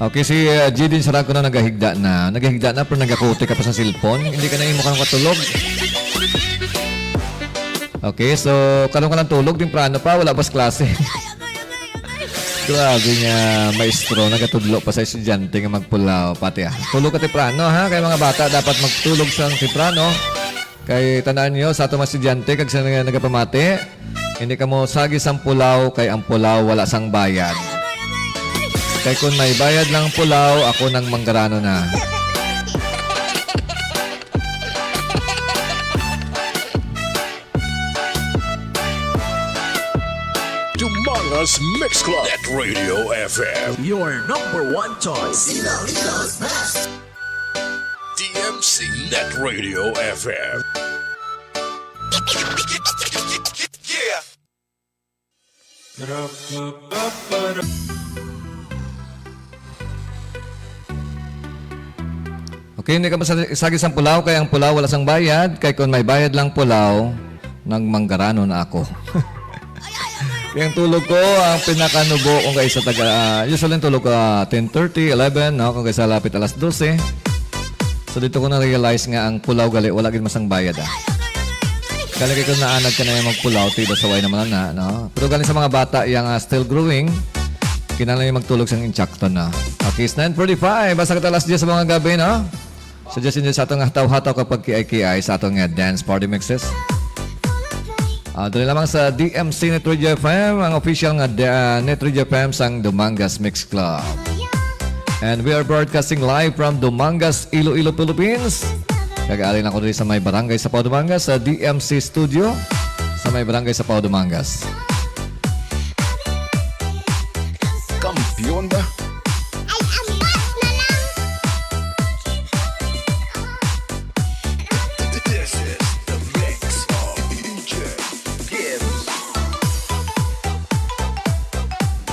Okay, si Jidin Sarang ko na nagahigda na. Nagahigda na pero nagakote ka pa sa cellphone. Hindi ka na imo ka katulog. Okay, so kanong ka lang tulog, timprano pa, wala pas klase. Grabe nga, maestro, nagatudlo pa sa estudyante nga magpulaw. Pati tulog ka temprano ha, kaya mga bata dapat magtulog sa temprano. Kay tandaan nyo, sa itong mga estudyante, kag sa nagapamati, hindi ka mo sagis ang pulaw, kay ang pulaw wala sang bayad. Kay kung may bayad lang pulaw, ako nang manggarano na. Dumangas Mix Club Net Radio FM. Your number one choice. DMC Net Radio FM. Yeah. 101.5 Okay, hindi ka masagis ang pulaw, kaya ang pulaw wala sang bayad, kaya kung may bayad lang pulaw, nagmanggarano na ako. Kaya ang tulog ko, ang pinakanubo kung kayo sa usually tulog ko 10:30, 11, no? Kung kayo sa lapit alas 12. So dito ko na-realize nga ang pulaw gali, wala gid masang bayad Kaya ko naanag ka na yung magpulaw, tido saway naman na, no? Pero galing sa mga bata, yung still growing, kinala yung magtulog sang inchakton na. Okay, it's 9:45, basta ka alas 10 sa mga gabi, no? Suggestion nyo sa atong hataw-hataw kapag kiay-kiay sa atong dance party mixes. Dali lamang sa DMC Net Radio FM, ang official nga Net Radio FM sang Dumangas Mix Club. And we are broadcasting live from Dumangas, Iloilo, Philippines. Kag-alin ako rin sa may barangay sa Pau Dumangas, sa DMC Studio, sa may barangay sa Pau Dumangas. Kampiyon ba?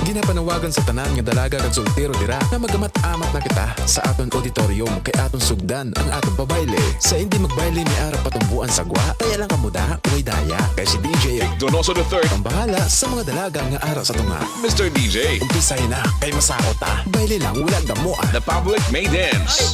Ginapanawagan sa tanan nga dalaga kag soltero dira na magamat-amat na kita sa aton auditorium kay aton sugdan ang aton pabayle. Sa hindi magbayle may ara patumbuan sa gwa, kaya lang kamuda, way daya. Kay si DJ Donoso III. ang bahala sa mga dalaga nga ara sa tunga. Mr. DJ. Umpisay na, kay masakot ta. Bayle lang, wala damo The public may dance.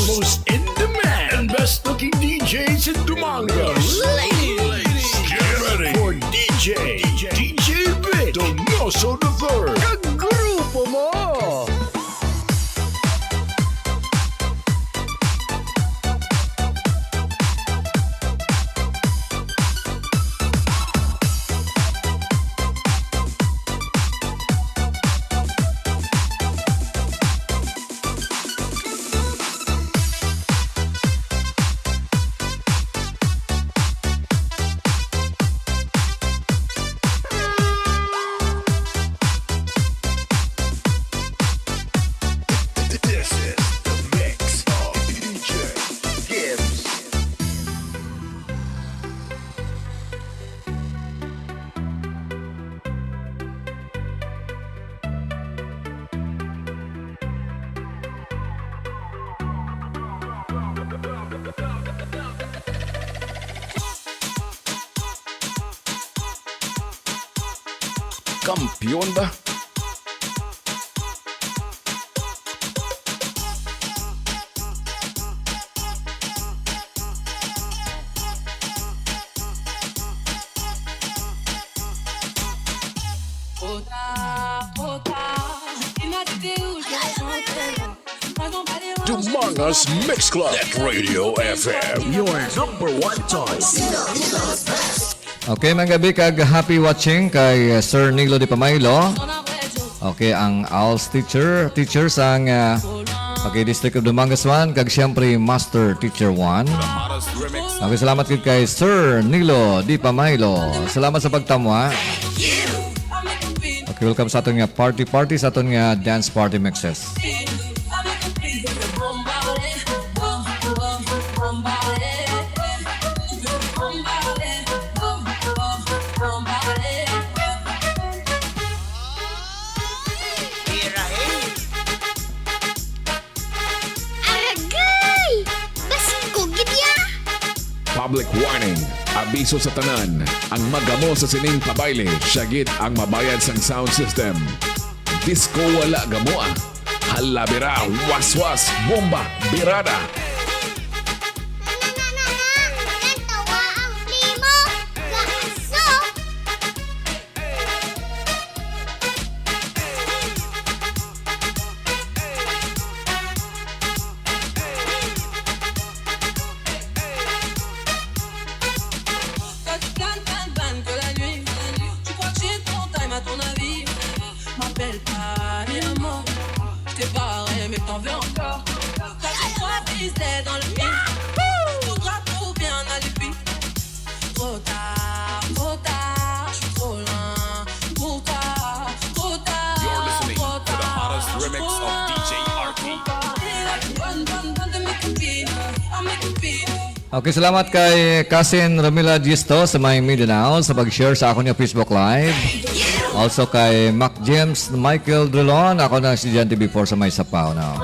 Most in demand and best looking DJs in Dumangas. Ladies, get ready for DJ Vic Donoso III. Kagrupo mo! Kampiyon ba? Dumangas Mix Club Net Radio FM, your number one choice. Okay, mga gabi kag happy watching kay Sir Nilo Di Pamaylo. Okay, ang ALS teacher sang District of Dumangas 1 kag siyempre Master Teacher 1. Okay, salamat kay Sir Nilo Di Pamaylo. Salamat sa pagtamwa. Okay, welcome sa aton nga party sa aton nga dance party mixes. Public warning. Abiso sa tanan. Ang magamo sa sining pabayle, syagit ang mabayad sang sound system. Disco wala gamoa. Halabira, waswas, bomba, birada. Toi tu planes, planes, planes que la nuit. Tu crois que j'ai ton time à ton avis. M'appelle pas, mi amor. J't'ai barré, mais t'en veux encore. T'as juste 3 pistolets dans le pif. Faudra trouver un alibi. Trop tard, j'suis trop loin. Trop tard, trop tard. You're listening trop to the tard, hottest j'suis remix trop of loin. DJ RP. Run, to make it beat. I'll make it beat. Okay, salamat kay Cousin Romila Gisto sa may Mindanao sa pag-share sa ako niya Facebook Live. Also kay Mac James Michael Drilon, ako na estudyante before sa may Sapaw na.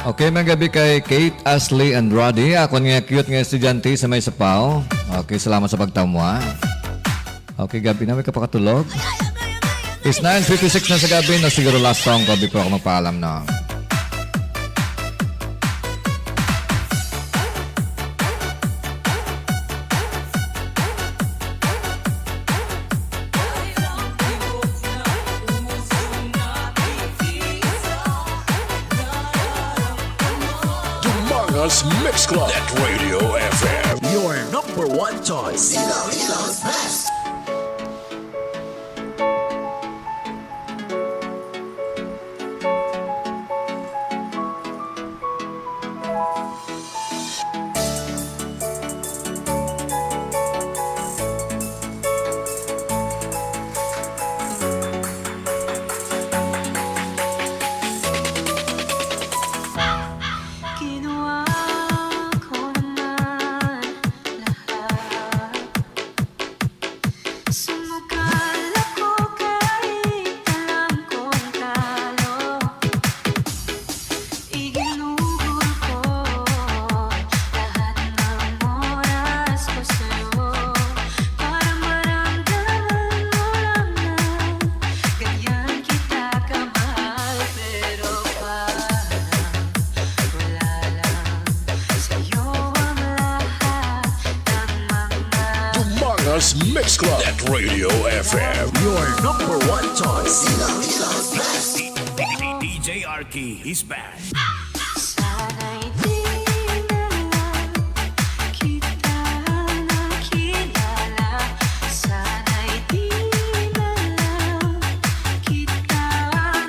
Okay, mga gabi kay Kate, Ashley, and Roddy. Ako nga cute nga estudyante sa may sapaw. Okay, salamat sa pagtamwa. Okay, gabi na may kapakatulog. It's 9:56 na sa gabi na siguro last song ko before ako magpaalam na. Humongous Mix Club. Net Radio FM. Your number one choice. Ilocos Best. Ginawa ko naman lahat. Sumugal ako kahit alam kong talo. Iginugol ko lahat ng oras ko sa'yo para maramdaman mo lang na ganyan kita kamahal. Pero parang wala lang sa'yo ang lahat ng mga Humongous Mix Club. Net Radio FM. Your number one choice. Ilocos Best. DJ Arky, he's back. sana'y di na lang kita nakilala. Sana'y di na lang kita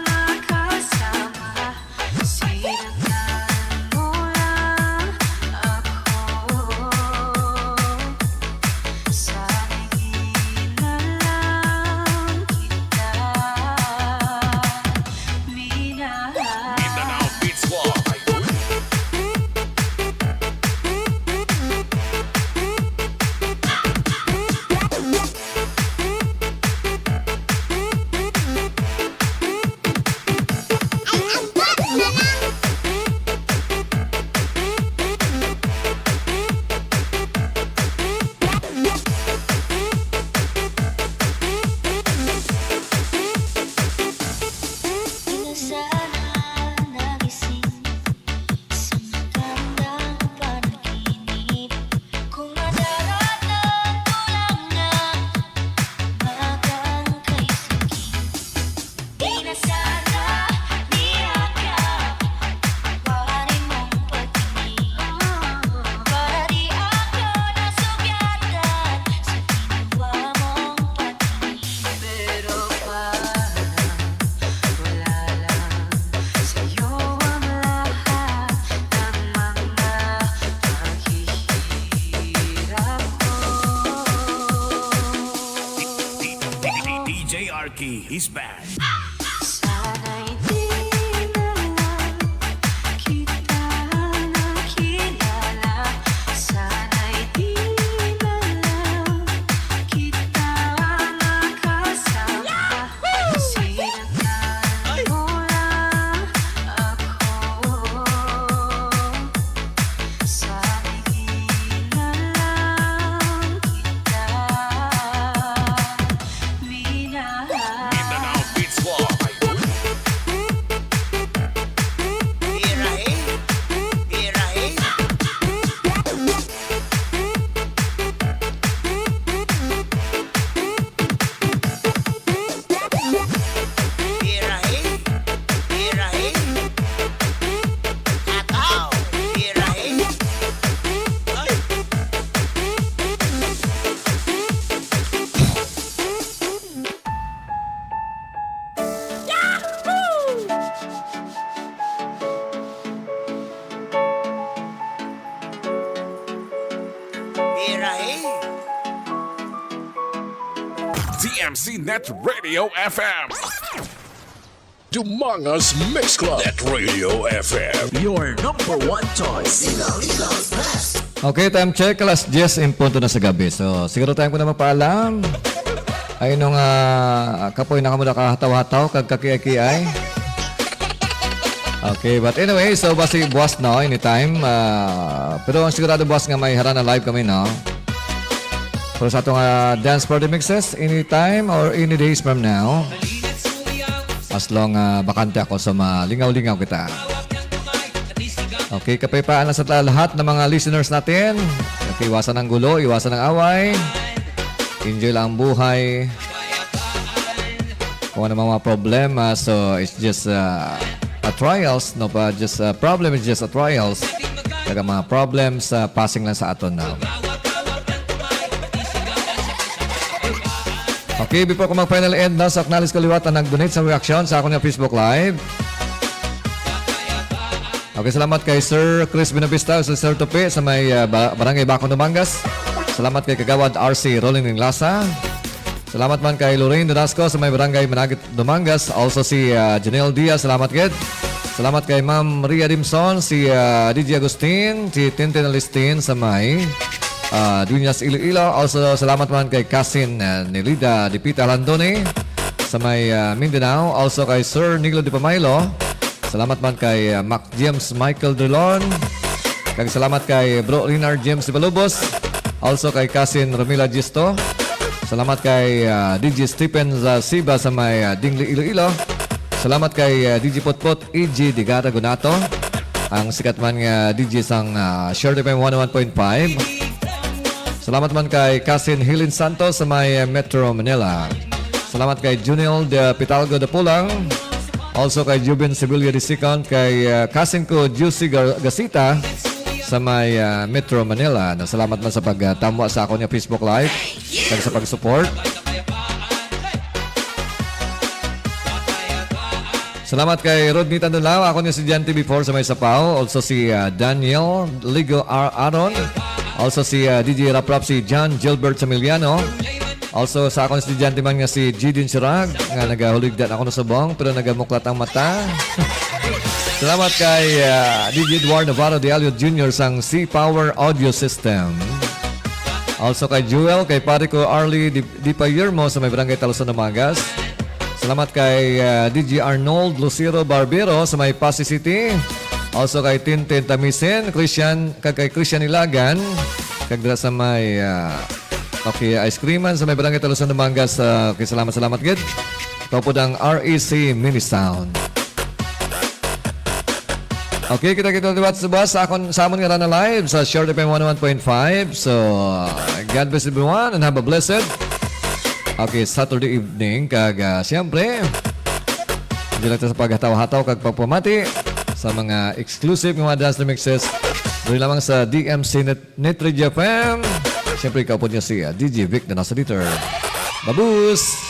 nakasama. Sinagdan mo lang ako. Sana'y di na lang kita minahal. Mindanao Beats Club. Sana nagising sa magandang panaginip. Kung nadaratan ko lang na magang kay sakit. Di na sana niyakap pari mong pagtingin. Para di ako nasugatan sa ginawa mong patingin. Pero parang wala lang sa'yo ang lahat ng mga paghihirap ko. DJ Arky, he's back. Sana'y di na lang kita nakilala. Sana'y di na lang kita nakasama. Sinagdan mo lang ako. Sana'y di na lang kita minahal. Mindanao Beats Club. DMC Net Radio FM. Humongous Mix Club. Net Radio FM. Your number one choice. Ilocos Best. Okay, time check. Alas 10 in punto na sa gabi. So, siguro tayo ko na mapaalam. Ay, nung kapoy na kamo na kahataw-hataw, kagkakiay-kiay. Okay, but anyway, so basi buwas no, anytime. Pero ang sigurado buwas nga may harana live kami, no? Pero sa atong dance party mixes, anytime or any days from now. As long bakante ako sa malingaw-lingaw kita. Okay, kapaypaan lang sa lahat ng mga listeners natin. Okay, iwasan ng gulo, iwasan ng away. Enjoy lang ang buhay. Kung ano mga problema, so it's just a trials, no pa, just a problem is just a trials. Kaya mga problems, passing lang sa aton now. Okay, before ko mag-final end na, sa acknowledge ko liwat na nag-donate sa reaction sa akong Facebook Live. Okay, salamat kay Sir Chris Binavista, sa Sir Tope sa may Barangay Bacong, Dumangas. Salamat kay Kagawad RC Rolling ng Lasa. Salamat man kay Lorraine Donasco sa may Barangay Managit, Dumangas. Also si Janelle Diaz, salamat kid. Salamat kay Ma'am Ria Dimson, si DJ Agustin, si Tintin Alistin sa may Dunyas Iloilo. Also salamat man kay Kasin Nelida Dipita Landone sa may Mindanao. Also kay Sir Niglo Di Pamaylo. Salamat man kay Mac James Michael Delon. Kag salamat kay Bro Rinar James Balubos. Also kay Kasin Romila Gisto. Salamat kay DJ Stephen Siba sa may Dingli Iloilo. Salamat kay DJ Potpot E.G. Digata Gunato. Ang sikat man nga DJ sang Share FM 101.5. Salamat man kay Kasin Hilin Santos sa may Metro Manila. Salamat kay Junel de Pitalgo de Pulang. Also kay Jubin Sibilia de Sicon, kay Kasin ko Juicy Gasita sa may Metro Manila. Salamat man sa pagtamwa sa ako niya Facebook Live at sa pag-support. Salamat kay Rodney Tandulaw. Ako niya si Jan TV4 sa may Sapaw. Also si Daniel Ligo Aron. Also si DJ Rap si John Gilbert Samiliano. Also sa akong estudyante man nga si Jidin Sirag nga nagahuligdan ako na subong pero nagamuklat ang mata. Salamat kay DJ Eduardo Navarro de Alio Jr. sang C-Power Audio System. Also kay Jewel, kay pare ko Arlie Di Payermo sa may Barangay Talusan ng Magas. Salamat kay DJ Arnold Lucero Barbero sa may Pasig City. Also kay Tintin Tamisin, kay Christian Ilagan, kag dira sa may okay, Ice Creaman sa may Barangay Talusan ng Mangas. Okay, salamat gid. Ito po ang REC Mini Sound. Okay, kita liwat sa bus sa amon nga na live sa Share FM 101.5. So, God bless everyone and have a blessed okay, Saturday evening. Kag siyempre, hindi lang sa paghataw-hataw kag pagpamati sa mga exclusive mga dance mixes. Doon lamang sa DMC Net Radio FM. Siyempre, ikaw po niya si DJ Vic na nasa dito. Babus!